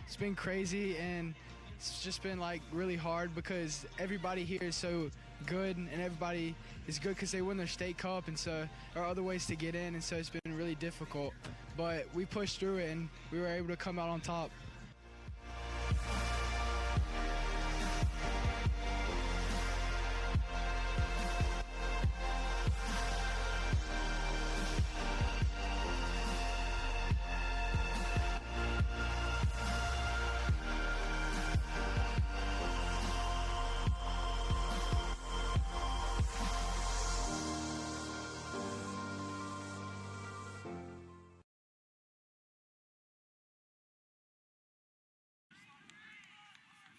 It's been crazy, and it's just been really hard because everybody here is so good, and everybody is good because they win their state cup, and so there are other ways to get in, and so it's been really difficult. But we pushed through it, and we were able to come out on top.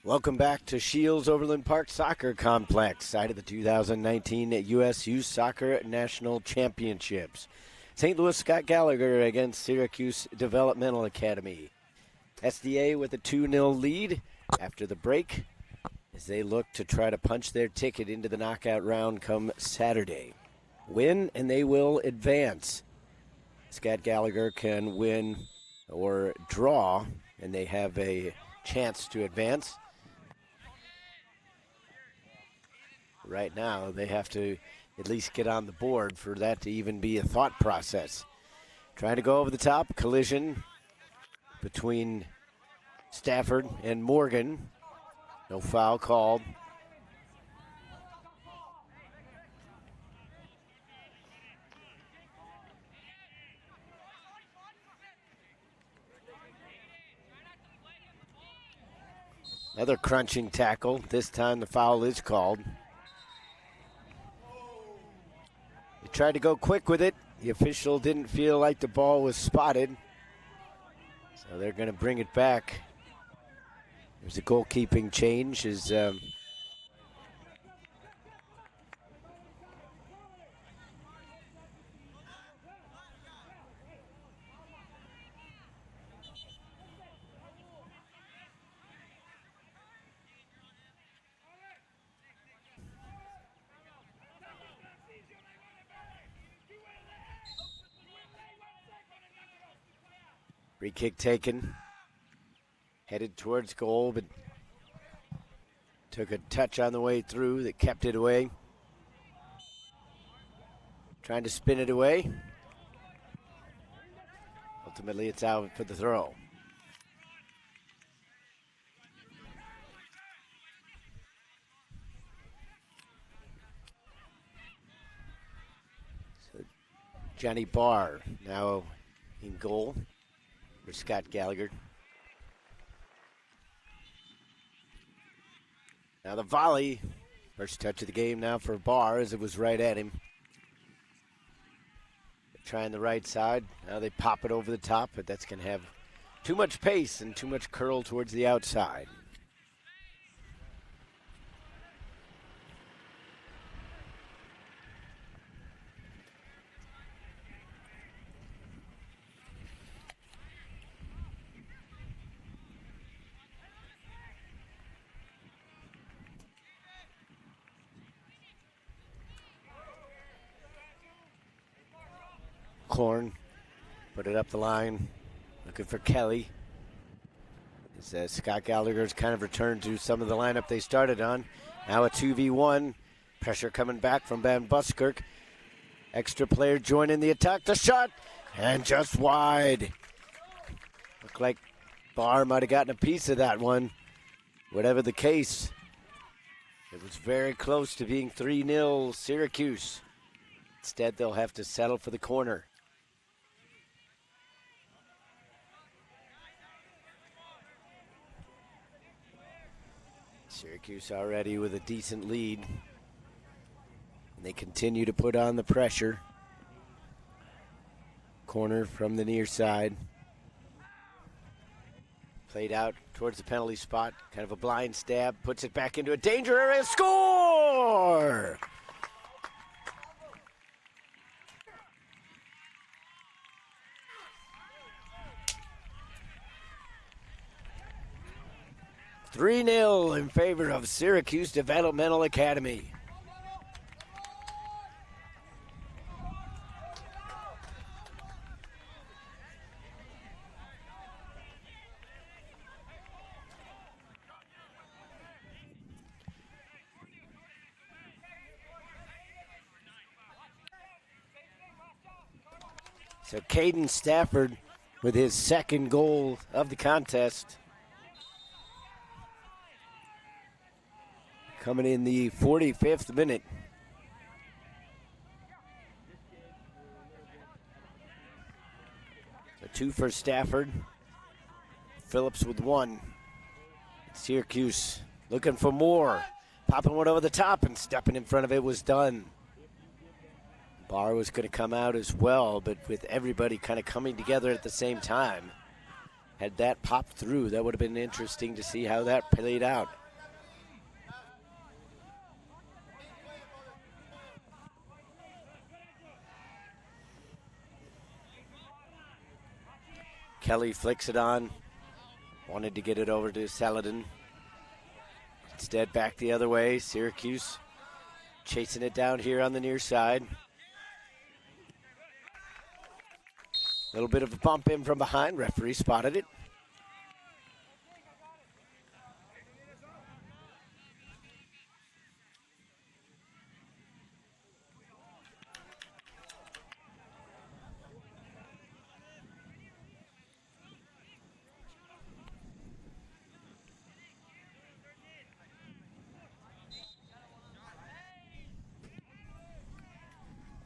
Welcome back to Shields Overland Park Soccer Complex, site of the 2019 U.S. Youth Soccer National Championships. St. Louis Scott Gallagher against Syracuse Developmental Academy. SDA with a 2-0 lead after the break as they look to try to punch their ticket into the knockout round come Saturday. Win and they will advance. Scott Gallagher can win or draw and they have a chance to advance. Right now, they have to at least get on the board for that to even be a thought process. Trying to go over the top, collision between Stafford and Morgan. No foul called. Another crunching tackle. This time the foul is called. They tried to go quick with it. The official didn't feel like the ball was spotted. So they're going to bring it back. There's a goalkeeping change as free kick taken. Headed towards goal, but took a touch on the way through that kept it away. Trying to spin it away. Ultimately, it's out for the throw. So Johnny Barr now in goal for Scott Gallagher. Now the volley, first touch of the game now for Barr as it was right at him. Trying the right side. Now they pop it over the top, but that's going to have too much pace and too much curl towards the outside. Korn put it up the line, looking for Kelly. As Scott Gallagher's kind of returned to some of the lineup they started on. Now a 2v1. Pressure coming back from Van Buskirk. Extra player joining the attack. The shot, and just wide. Looked like Barr might have gotten a piece of that one. Whatever the case, it was very close to being 3-0 Syracuse. Instead, they'll have to settle for the corner. Syracuse already with a decent lead. And they continue to put on the pressure. Corner from the near side. Played out towards the penalty spot. Kind of a blind stab. Puts it back into a danger area. Score! $3-0 in favor of Syracuse Developmental Academy. So Caden Stafford with his second goal of the contest. Coming in the 45th minute. So 2 for Stafford. Phillips with 1. Syracuse looking for more. Popping one over the top and stepping in front of it was done. Barr was going to come out as well, but with everybody kind of coming together at the same time. Had that popped through, that would have been interesting to see how that played out. Kelly flicks it on. Wanted to get it over to Saladin. Instead, back the other way. Syracuse chasing it down here on the near side. A little bit of a bump in from behind. Referee spotted it.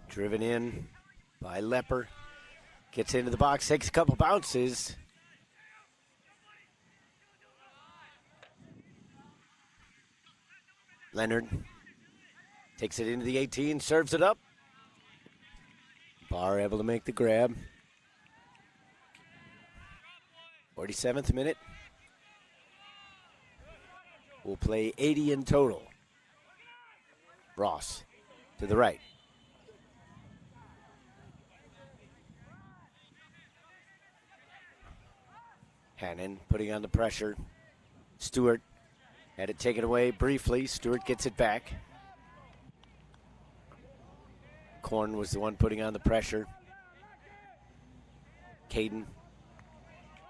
Driven in by Lepper. Gets into the box, takes a couple bounces. Leonard takes it into the 18, serves it up. Barr able to make the grab. 47th minute. We'll play 80 in total. Ross to the right. Hannon putting on the pressure. Stewart had it taken away briefly. Stewart gets it back. Korn was the one putting on the pressure. Caden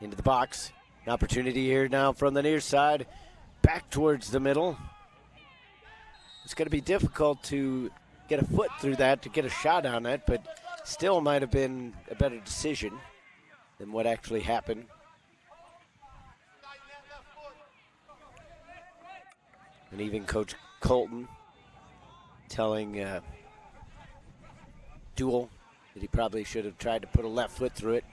into the box. An opportunity here now from the near side. Back towards the middle. It's going to be difficult to get a foot through that to get a shot on it, but still might have been a better decision than what actually happened. And even Coach Colton telling Duel that he probably should have tried to put a left foot through it.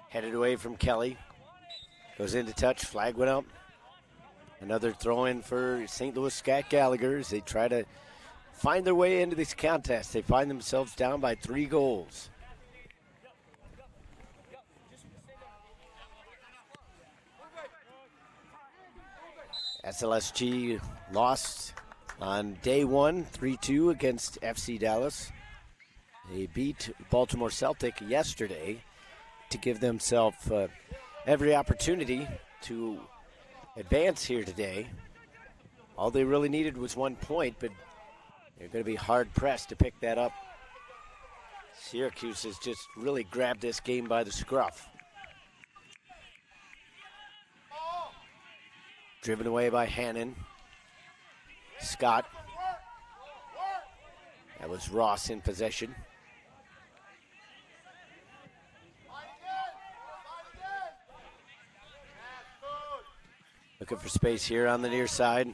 Headed away from Kelly. Goes into touch. Flag went up. Another throw in for St. Louis Scat Gallagher as they try to find their way into this contest. They find themselves down by 3 goals. SLSG lost on day 1, 3-2 against FC Dallas. They beat Baltimore Celtic yesterday to give themselves every opportunity to advance here today. All they really needed was 1 point, but they're going to be hard-pressed to pick that up. Syracuse has just really grabbed this game by the scruff. Driven away by Hannon. Scott. That was Ross in possession. Looking for space here on the near side.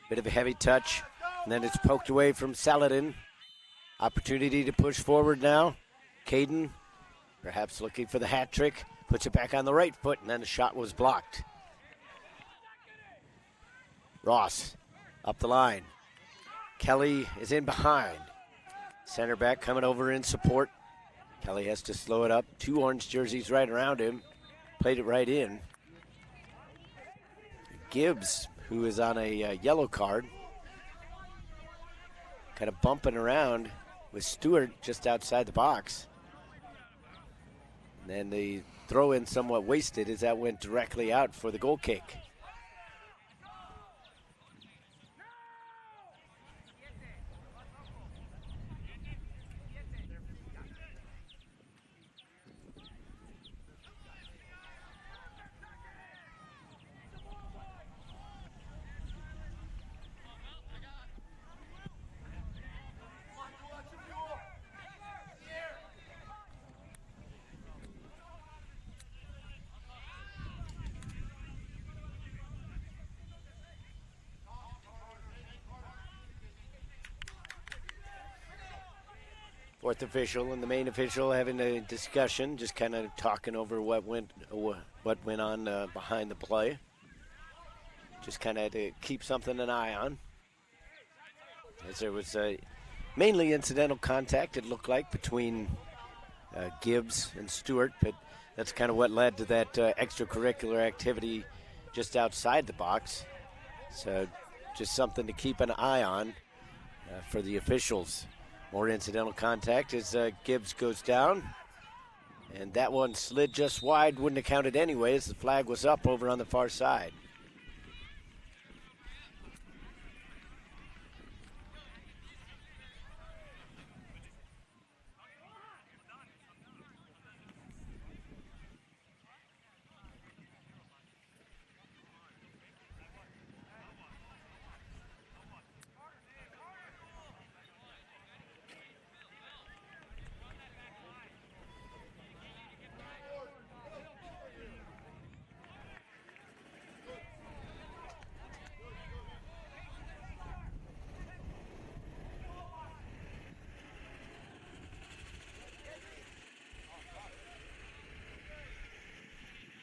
Bit of a heavy touch. And then it's poked away from Saladin. Opportunity to push forward now. Caden, perhaps looking for the hat trick. Puts it back on the right foot, and then the shot was blocked. Ross up the line. Kelly is in behind. Center back coming over in support. Kelly has to slow it up. 2 orange jerseys right around him. Played it right in. Gibbs, who is on a yellow card, kind of bumping around with Stewart just outside the box. And then the throw in somewhat wasted as that went directly out for the goal kick. Fourth official and the main official having a discussion, just kind of talking over what went on behind the play. Just kind of to keep something an eye on. As there was mainly incidental contact, it looked like, between Gibbs and Stewart, but that's kind of what led to that extracurricular activity just outside the box. So just something to keep an eye on for the officials. More incidental contact as Gibbs goes down. And that one slid just wide, wouldn't have counted anyway as the flag was up over on the far side.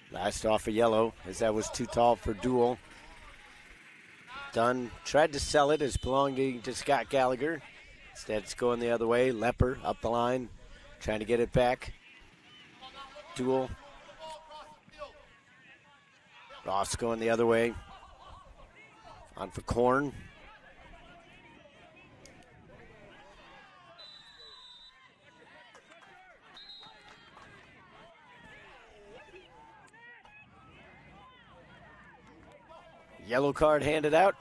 Last off a yellow, as that was too tall for Duel. Dunn tried to sell it as belonging to Scott Gallagher. Instead, it's going the other way. Lepper up the line, trying to get it back. Duel. Ross going the other way. On for Korn. Yellow card handed out.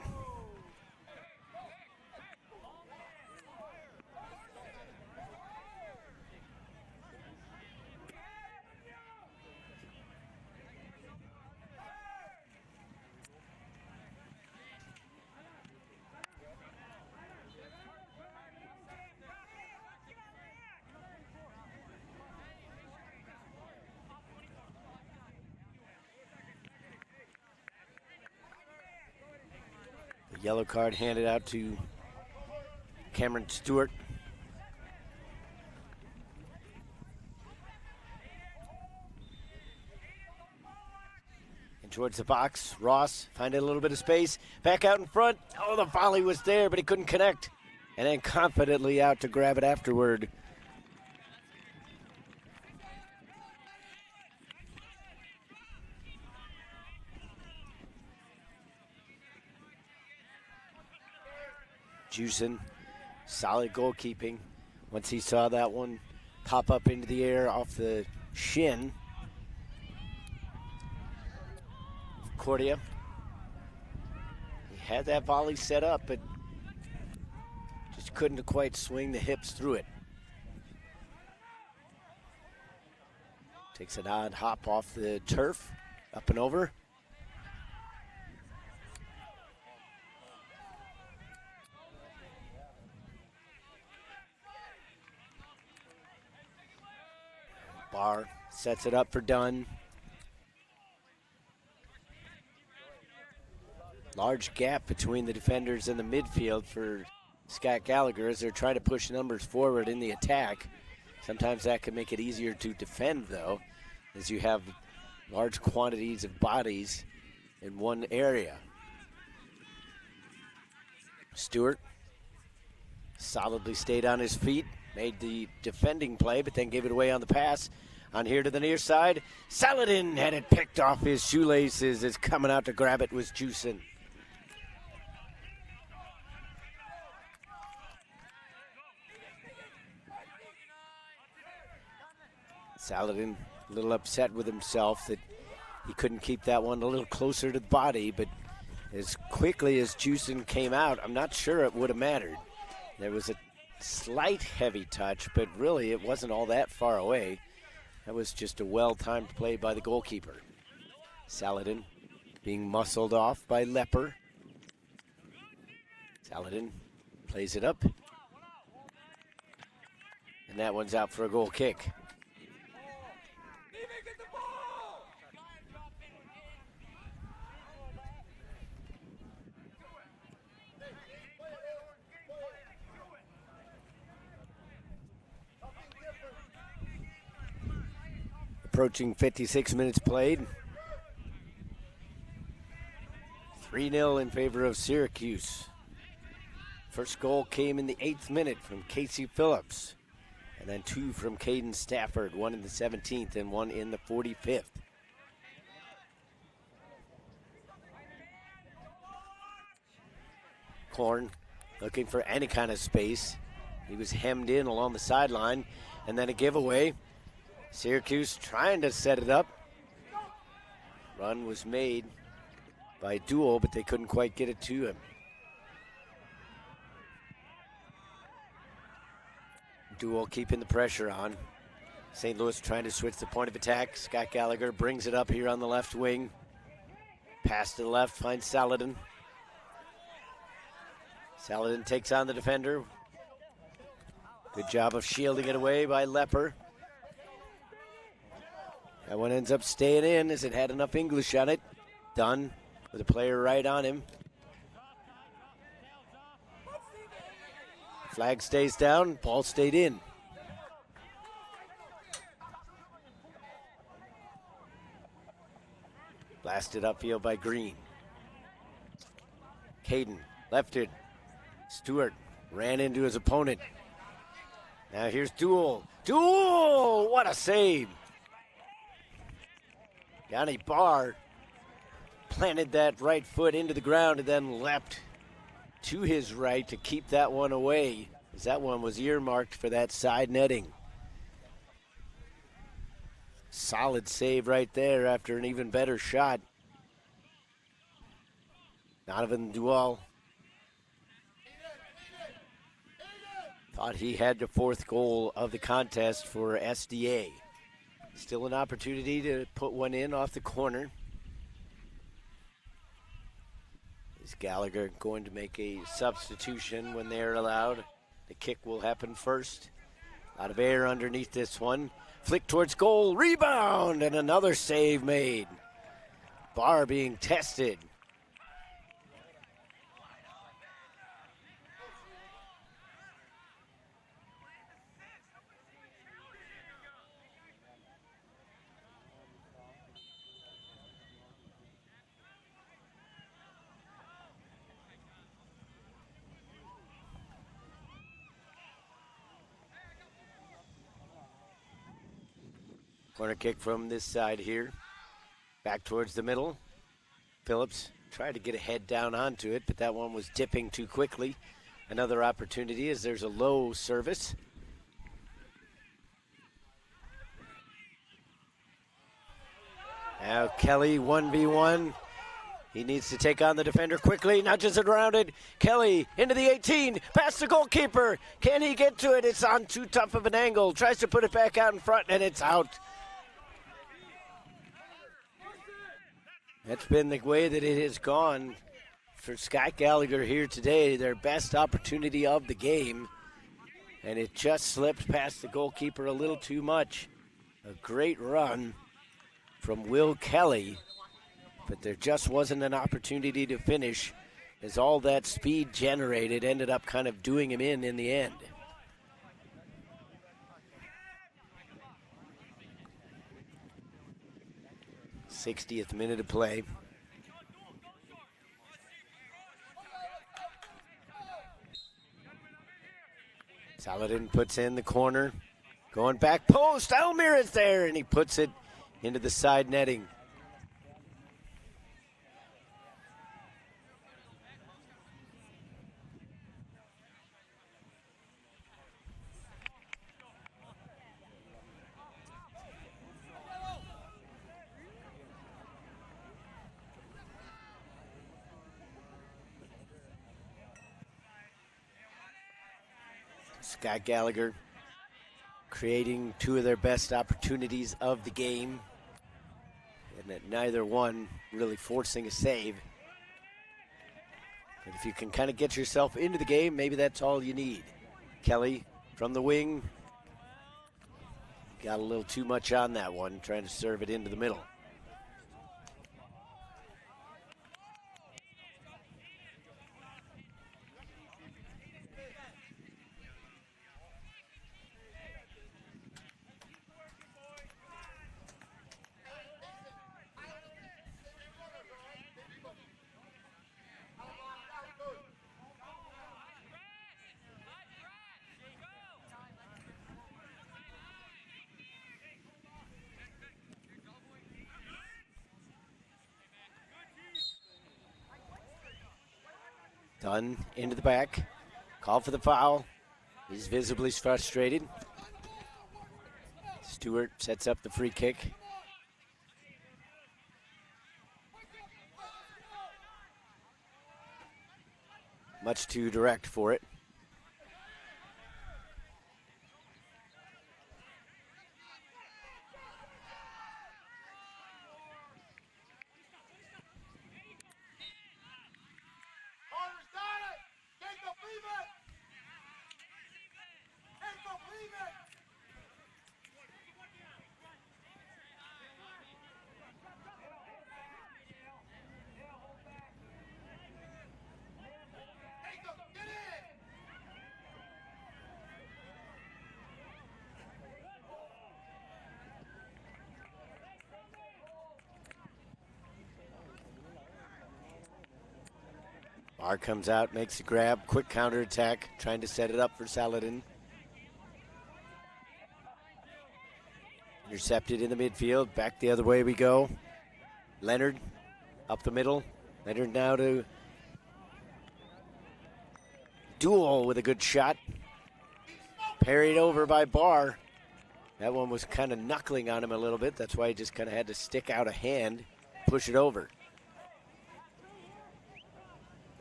Yellow card handed out to Cameron Stewart. And towards the box, Ross finding a little bit of space. Back out in front. Oh, the volley was there, but he couldn't connect. And then confidently out to grab it afterward. Juicin, solid goalkeeping. Once he saw that one pop up into the air off the shin. Cordia. He had that volley set up, but just couldn't quite swing the hips through it. Takes an odd hop off the turf, up and over. Barr sets it up for Dunn. Large gap between the defenders and the midfield for Scott Gallagher as they're trying to push numbers forward in the attack. Sometimes that can make it easier to defend, though, as you have large quantities of bodies in one area. Stewart solidly stayed on his feet. Made the defending play, but then gave it away on the pass. On here to the near side. Saladin had it picked off his shoelaces as coming out to grab it was Juicin. Saladin a little upset with himself that he couldn't keep that one a little closer to the body, but as quickly as Juicin came out, I'm not sure it would have mattered. There was a slight heavy touch, but really it wasn't all that far away. That was just a well-timed play by the goalkeeper. Saladin being muscled off by Lepper. Saladin plays it up. And that one's out for a goal kick. approaching 56 minutes played. 3-0 in favor of Syracuse. First goal came in the 8th minute from Casey Phillips. And then 2 from Caden Stafford, 1 in the 17th and 1 in the 45th. Korn looking for any kind of space. He was hemmed in along the sideline. And then a giveaway. Syracuse trying to set it up. Run was made by Duel, but they couldn't quite get it to him. Duel keeping the pressure on. St. Louis trying to switch the point of attack. Scott Gallagher brings it up here on the left wing. Pass to the left, finds Saladin. Saladin takes on the defender. Good job of shielding it away by Lepper. That one ends up staying in as it had enough English on it. Dunn with a player right on him. Flag stays down, ball stayed in. Blasted upfield by Green. Caden left it. Stewart ran into his opponent. Now here's Duel. Duel! What a save! Yanni Barr planted that right foot into the ground and then leapt to his right to keep that one away, as that one was earmarked for that side netting. Solid save right there after an even better shot. Donovan Dual thought he had the 4th goal of the contest for SDA. Still an opportunity to put one in off the corner. Is Gallagher going to make a substitution when they're allowed? The kick will happen first. A lot of air underneath this one. Flick towards goal, rebound, and another save made. Barr being tested. Corner kick from this side here. Back towards the middle. Phillips tried to get a head down onto it, but that one was dipping too quickly. Another opportunity as there's a low service. Now Kelly 1v1. He needs to take on the defender quickly, nudges it around it. Kelly into the 18, past the goalkeeper. Can he get to it? It's on too tough of an angle. Tries to put it back out in front, and it's out. That's been the way that it has gone for Scott Gallagher here today. Their best opportunity of the game. And it just slipped past the goalkeeper a little too much. A great run from Will Kelly. But there just wasn't an opportunity to finish, as all that speed generated ended up kind of doing him in the end. '60th minute of play. Saladin puts in the corner. Going back post. Elmir is there, and he puts it into the side netting. Scott Gallagher creating 2 of their best opportunities of the game, and that neither one really forcing a save. But if you can kind of get yourself into the game, maybe that's all you need. Kelly from the wing got a little too much on that one, trying to serve it into the middle. Dunn into the back. Call for the foul. He's visibly frustrated. Stewart sets up the free kick. Much too direct for it. Barr comes out, makes a grab, quick counterattack, trying to set it up for Saladin. Intercepted in the midfield, back the other way we go. Leonard up the middle. Leonard now to Duel with a good shot. Parried over by Barr. That one was kind of knuckling on him a little bit. That's why he just kind of had to stick out a hand, push it over.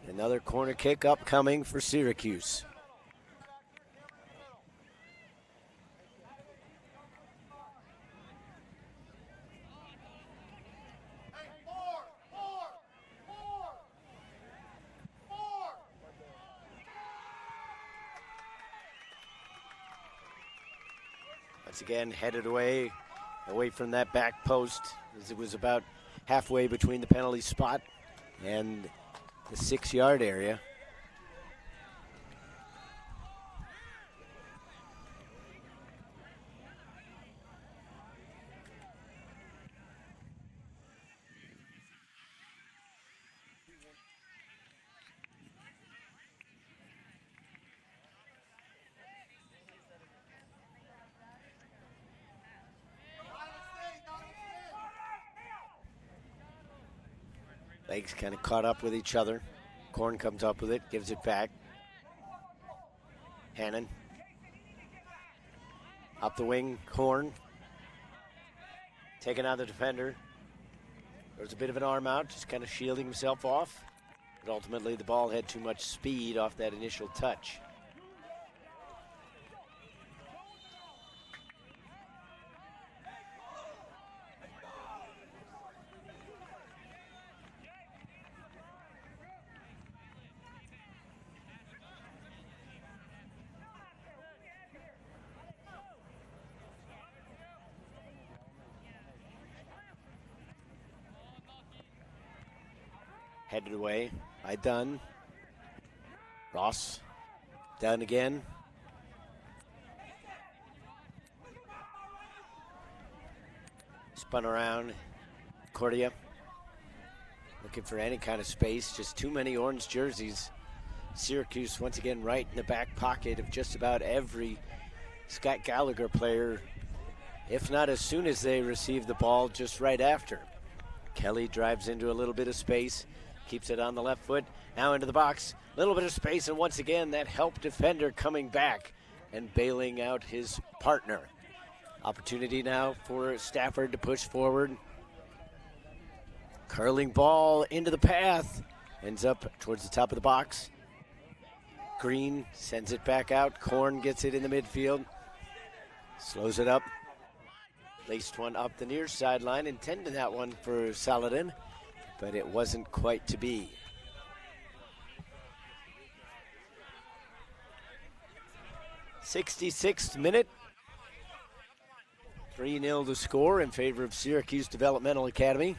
Another corner kick upcoming for Syracuse. Once again, headed away from that back post, as it was about halfway between the penalty spot and the 6-yard area. Legs kind of caught up with each other. Korn comes up with it, gives it back. Hannon. Up the wing, Korn. Taking out the defender. There's a bit of an arm out, just kind of shielding himself off. But ultimately the ball had too much speed off that initial touch. Headed away by Dunn. Ross. Dunn again. Spun around. Cordia. Looking for any kind of space. Just too many orange jerseys. Syracuse once again right in the back pocket of just about every Scott Gallagher player. If not as soon as they receive the ball, just right after. Kelly drives into a little bit of space. Keeps it on the left foot, now into the box. Little bit of space, and once again, that help defender coming back and bailing out his partner. Opportunity now for Stafford to push forward. Curling ball into the path. Ends up towards the top of the box. Green sends it back out. Korn gets it in the midfield. Slows it up. Laced one up the near sideline, intended that one for Saladin, but it wasn't quite to be. '66th minute. 3-0 to score in favor of Syracuse Developmental Academy.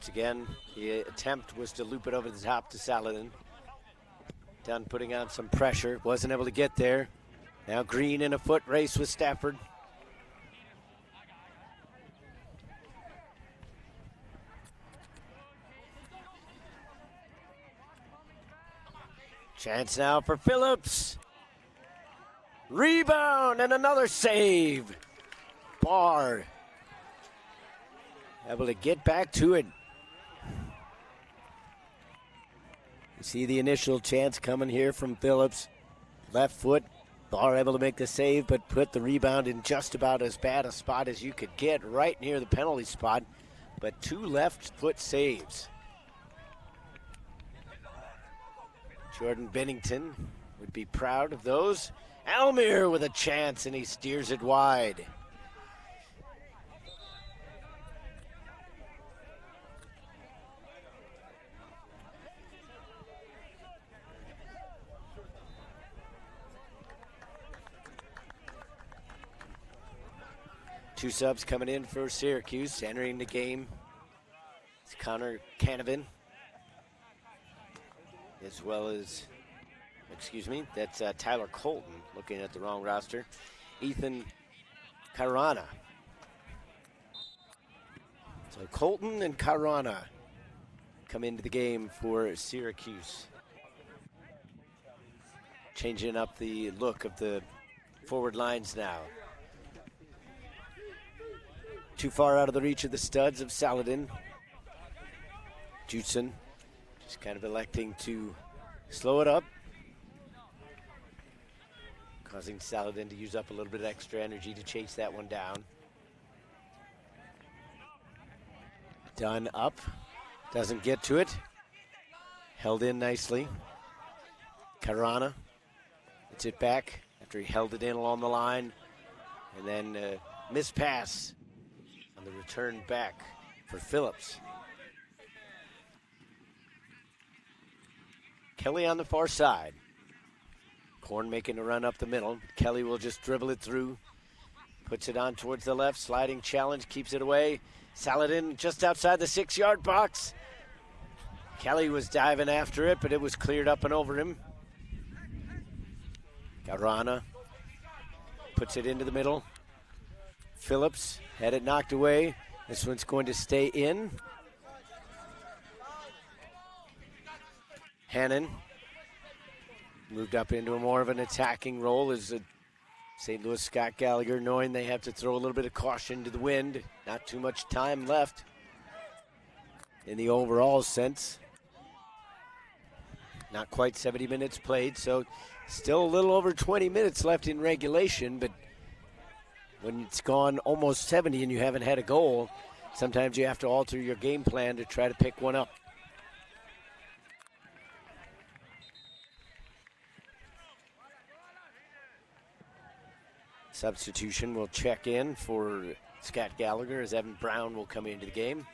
Again, the attempt was to loop it over the top to Saladin. Dunn putting on some pressure, wasn't able to get there. Now Green in a foot race with Stafford. Chance now for Phillips. Rebound and another save. Barr able to get back to it. You see the initial chance coming here from Phillips. Left foot. Barr able to make the save, but put the rebound in just about as bad a spot as you could get, right near the penalty spot. But 2 left foot saves. Jordan Bennington would be proud of those. Almir with a chance, and he steers it wide. Two subs coming in for Syracuse. Entering the game, it's Connor Canavan, as well as, that's Tyler Colton, looking at the wrong roster. Ethan Karana. So Colton and Karana come into the game for Syracuse. Changing up the look of the forward lines now. Too far out of the reach of the studs of Saladin. Jutson just kind of electing to slow it up, causing Saladin to use up a little bit of extra energy to chase that one down. Dunn up, doesn't get to it. Held in nicely. Karana gets it back after he held it in along the line, and then missed pass on the return back for Phillips. Kelly on the far side. Korn making a run up the middle. Kelly will just dribble it through. Puts it on towards the left. Sliding challenge, keeps it away. Saladin just outside the 6-yard box. Kelly was diving after it, but it was cleared up and over him. Garana puts it into the middle. Phillips had it knocked away. This one's going to stay in. Hannon moved up into a more of an attacking role as St. Louis Scott Gallagher, knowing they have to throw a little bit of caution to the wind. Not too much time left in the overall sense. Not quite 70 minutes played, so still a little over 20 minutes left in regulation, but when it's gone almost 70 and you haven't had a goal, sometimes you have to alter your game plan to try to pick one up. Substitution will check in for Scott Gallagher as Evan Brown will come into the game.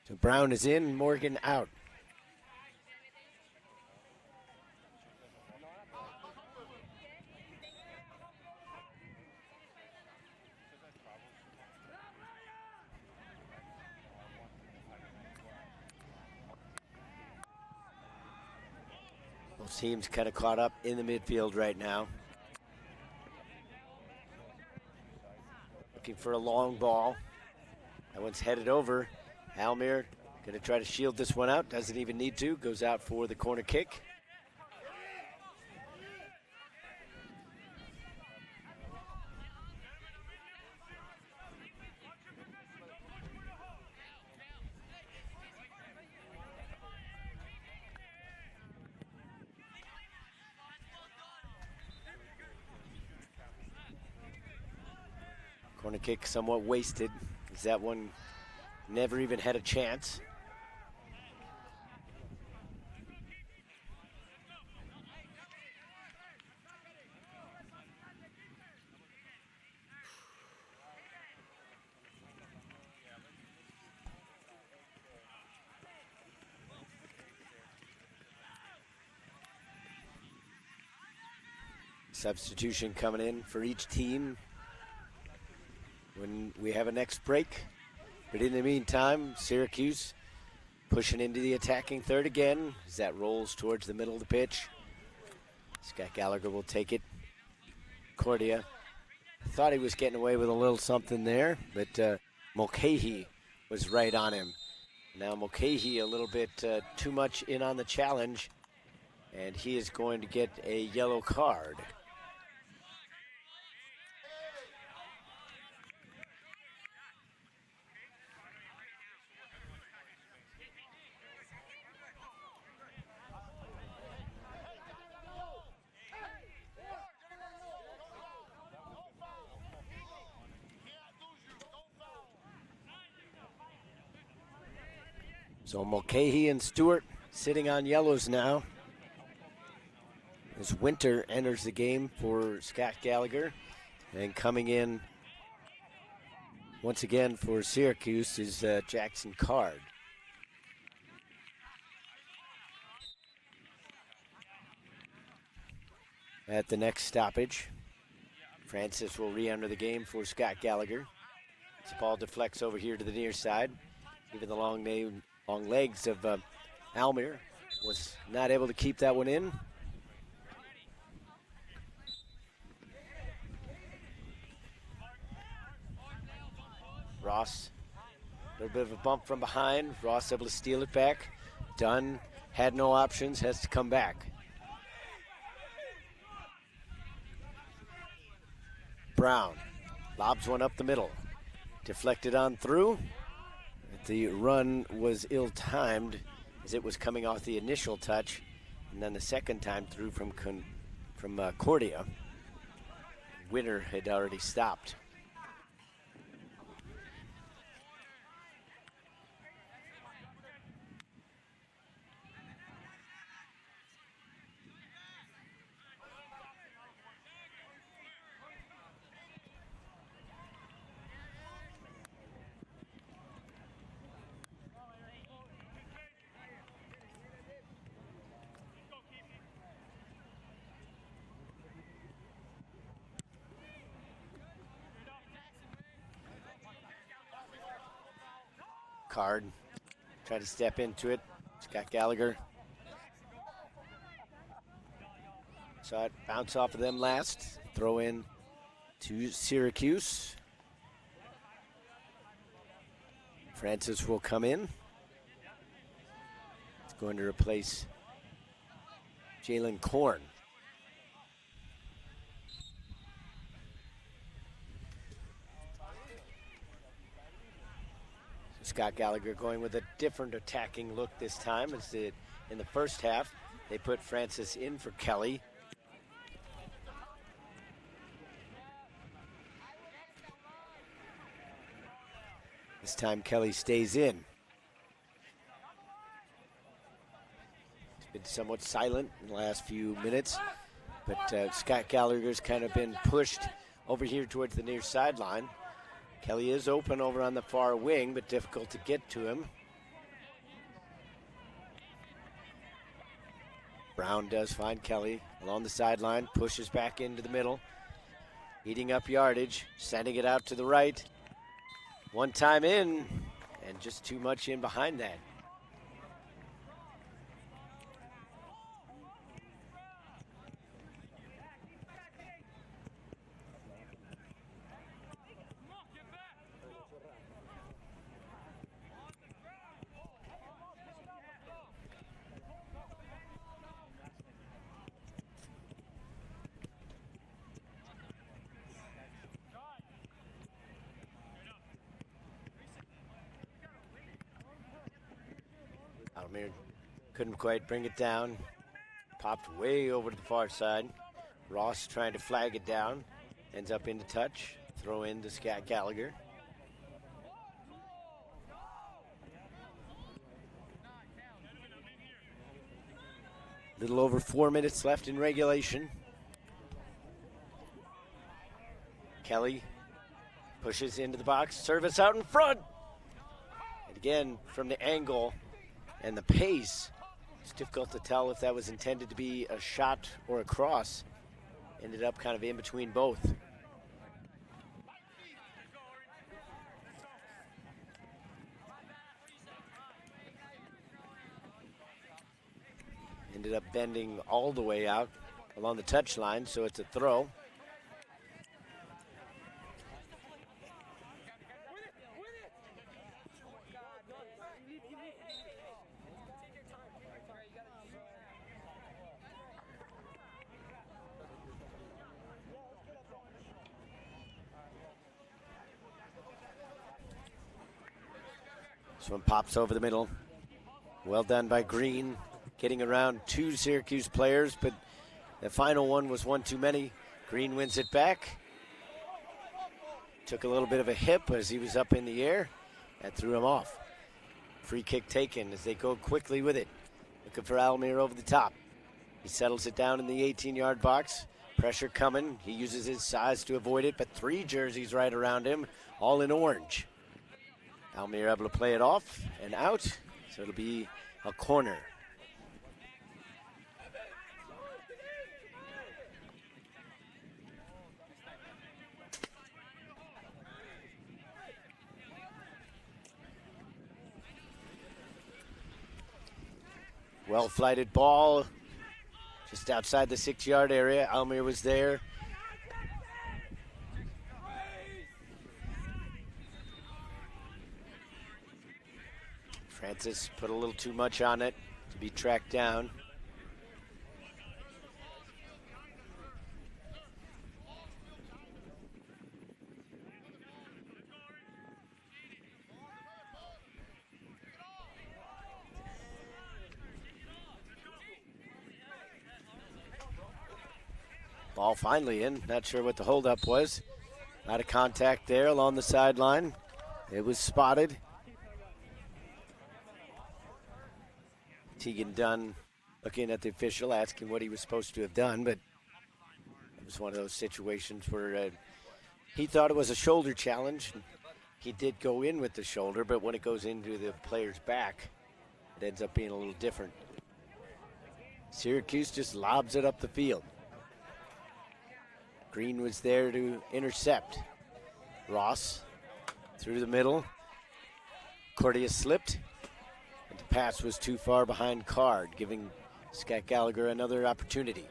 So Brown is in, Morgan out. Both teams kind of caught up in the midfield right now. Looking for a long ball. That one's headed over. Almir going to try to shield this one out. Doesn't even need to. Goes out for the corner kick. Corner kick somewhat wasted. Is that one never even had a chance? Substitution coming in for each team. when we have a next break. But in the meantime, Syracuse pushing into the attacking third again as that rolls towards the middle of the pitch. Scott Gallagher will take it. Cordia thought he was getting away with a little something there, but Mulcahy was right on him. Now Mulcahy a little bit too much in on the challenge, and he is going to get a yellow card. So Mulcahy and Stewart sitting on yellows now as Winter enters the game for Scott Gallagher. And coming in once again for Syracuse is Jackson Card. At the next stoppage, Francis will re-enter the game for Scott Gallagher. This ball deflects over here to the near side. Even the long legs of Almir was not able to keep that one in. Ross, a little bit of a bump from behind. Ross able to steal it back. Dunn had no options, has to come back. Brown lobs one up the middle. Deflected on through. The run was ill-timed as it was coming off the initial touch, and then the second time through from Cordia. Winter had already stopped. Card, try to step into it. Scott Gallagher. Saw it bounce off of them last. Throw in to Syracuse. Francis will come in. It's going to replace Jalen Korn. Scott Gallagher going with a different attacking look this time. As in the first half, they put Francis in for Kelly. This time Kelly stays in. He's been somewhat silent in the last few minutes, but Scott Gallagher's kind of been pushed over here towards the near sideline. Kelly is open over on the far wing, but difficult to get to him. Brown does find Kelly along the sideline, pushes back into the middle, eating up yardage, sending it out to the right. One time in, and just too much in behind that. Almir couldn't quite bring it down. Popped way over to the far side. Ross trying to flag it down. Ends up into touch. Throw in to Scott Gallagher. Little over 4 minutes left in regulation. Kelly pushes into the box. Service out in front. And again, from the angle and the pace, it's difficult to tell if that was intended to be a shot or a cross. Ended up kind of in between both. Ended up bending all the way out along the touchline, so it's a throw. This one pops over the middle. Well done by Green, getting around 2 Syracuse players, but the final one was one too many. Green wins it back. Took a little bit of a hip as he was up in the air. That threw him off. Free kick taken as they go quickly with it. Looking for Almir over the top. He settles it down in the 18-yard box. Pressure coming. He uses his size to avoid it, but 3 jerseys right around him, all in orange. Almir able to play it off and out, so it'll be a corner. Well-flighted ball just outside the 6-yard area. Almir was there. Francis put a little too much on it to be tracked down. Ball finally in. Not sure what the holdup was. A lot of contact there along the sideline. It was spotted. Tegan Dunn looking at the official, asking what he was supposed to have done, but it was one of those situations where he thought it was a shoulder challenge. He did go in with the shoulder, but when it goes into the player's back, it ends up being a little different. Syracuse just lobs it up the field. Green was there to intercept. Ross through the middle. Cordia slipped. The pass was too far behind Card, giving Scott Gallagher another opportunity.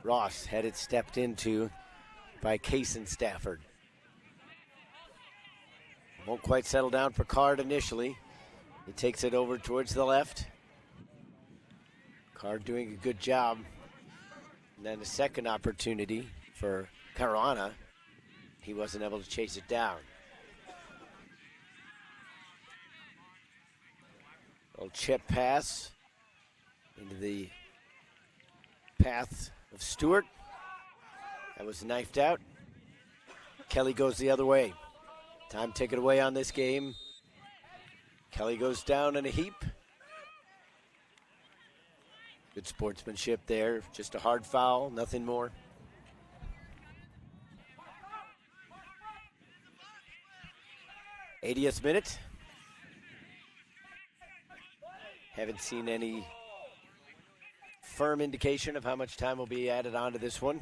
Ross had it stepped into by Case and Stafford. Won't quite settle down for Card initially. He takes it over towards the left. Card doing a good job. And then a second opportunity for Caruana. He wasn't able to chase it down. Little chip pass into the path of Stewart. That was knifed out. Kelly goes the other way. Time taken away on this game. Kelly goes down in a heap. Good sportsmanship there. Just a hard foul, nothing more. '80th minute. Haven't seen any firm indication of how much time will be added onto this one.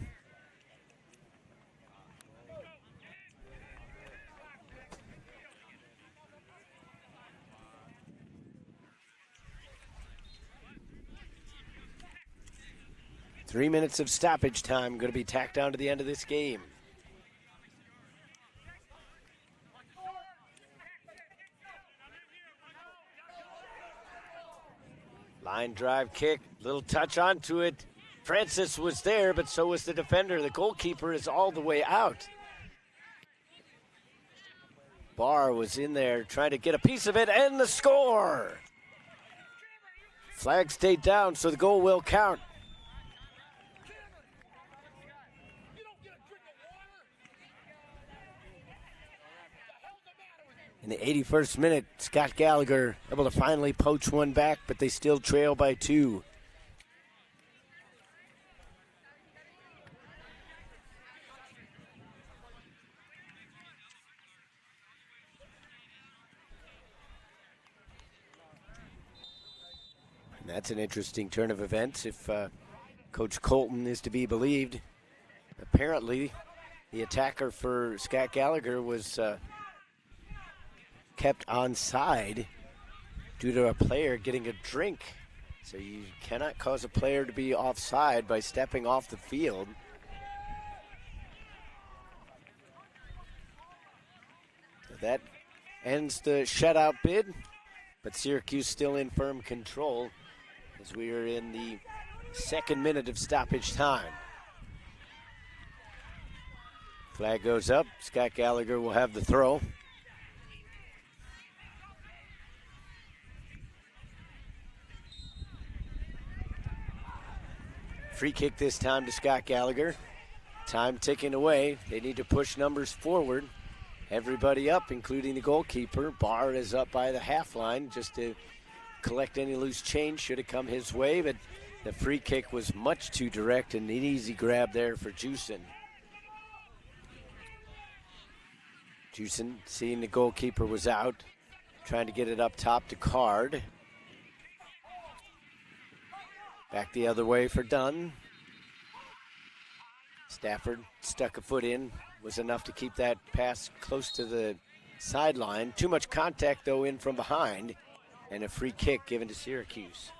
Three minutes of stoppage time going to be tacked on to the end of this game. Line drive kick, little touch onto it. Francis was there, but so was the defender. The goalkeeper is all the way out. Barr was in there trying to get a piece of it, and the score! Flag stayed down, so the goal will count. In the 81st minute, Scott Gallagher able to finally poach one back, but they still trail by 2. And that's an interesting turn of events if Coach Colton is to be believed. Apparently, the attacker for Scott Gallagher was kept onside due to a player getting a drink So you cannot cause a player to be offside by stepping off the field. So that ends the shutout bid, but Syracuse still in firm control as we are in the second minute of stoppage time. Flag goes up. Scott Gallagher will have the throw. Free kick this time to Scott Gallagher. Time ticking away. They need to push numbers forward. Everybody up, including the goalkeeper. Barr is up by the half line just to collect any loose change. Should have come his way, but the free kick was much too direct and an easy grab there for Jusen. Jusen, seeing the goalkeeper was out, trying to get it up top to Card. Back the other way for Dunn. Stafford stuck a foot in, was enough to keep that pass close to the sideline. Too much contact, though, in from behind, and a free kick given to Syracuse.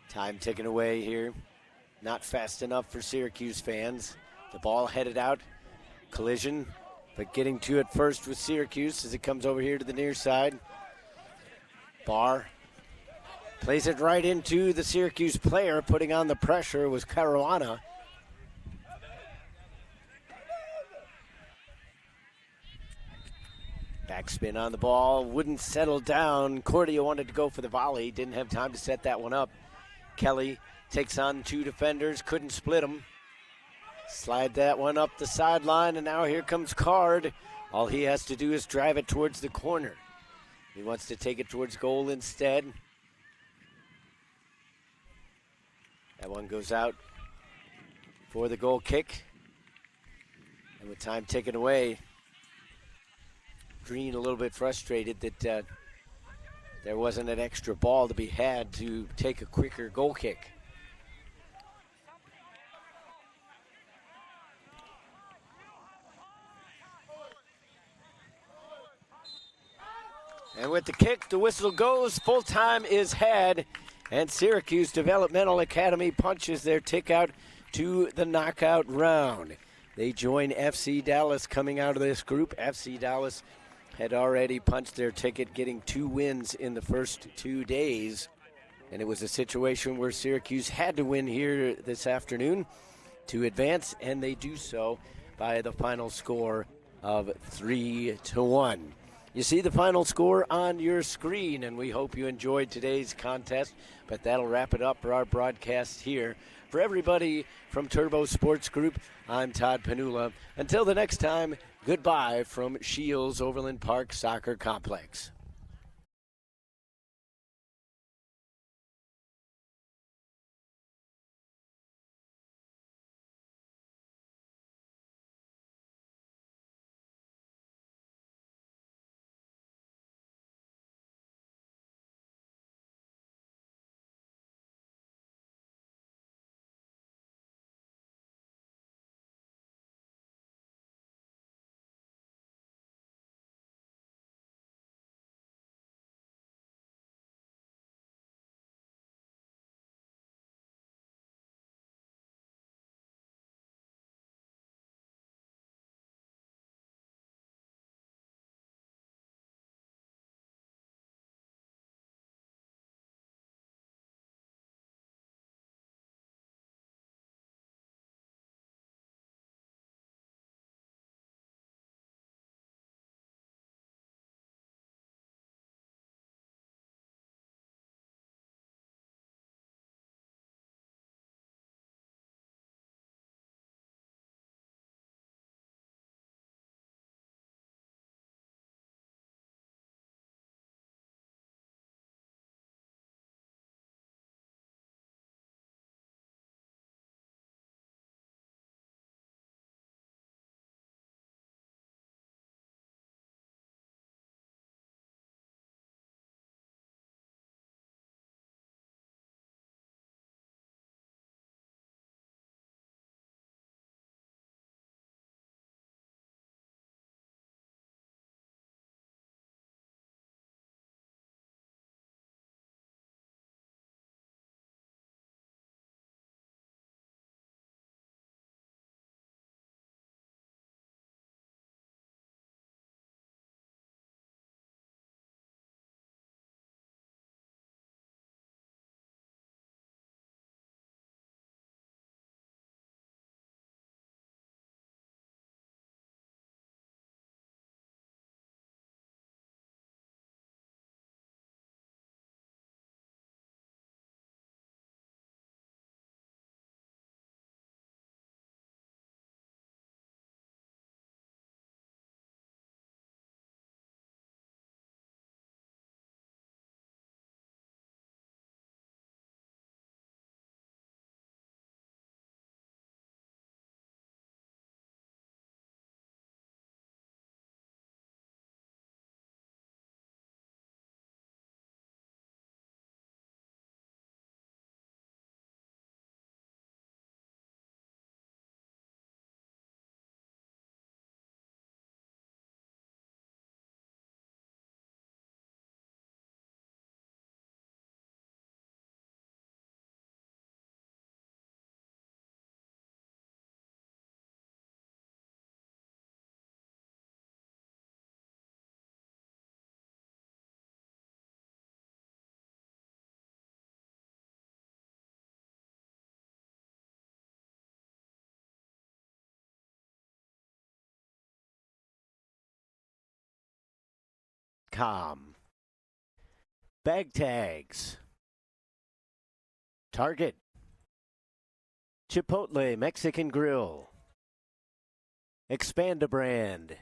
Time ticking away here. Not fast enough for Syracuse fans. The ball headed out. Collision, but getting to it first with Syracuse as it comes over here to the near side. Barr plays it right into the Syracuse player. Putting on the pressure was Caruana. Backspin on the ball. Wouldn't settle down. Cordia wanted to go for the volley. Didn't have time to set that one up. Kelly takes on two defenders, couldn't split them. Slide that one up the sideline, and now here comes Card. All he has to do is drive it towards the corner. He wants to take it towards goal instead. That one goes out for the goal kick. And with time taken away, Green a little bit frustrated that there wasn't an extra ball to be had to take a quicker goal kick. And with the kick, the whistle goes. Full time is had. And Syracuse Developmental Academy punches their ticket out to the knockout round. They join FC Dallas coming out of this group. FC Dallas had already punched their ticket, getting 2 wins in the first 2 days. And it was a situation where Syracuse had to win here this afternoon to advance, and they do so by the final score of 3-1. You see the final score on your screen, and we hope you enjoyed today's contest. But that'll wrap it up for our broadcast here. For everybody from Turbo Sports Group, I'm Todd Panula. Until the next time, goodbye from Shields Overland Park Soccer Complex. Viacom, Bag Tags, Target, Chipotle Mexican Grill, Expanda Brand,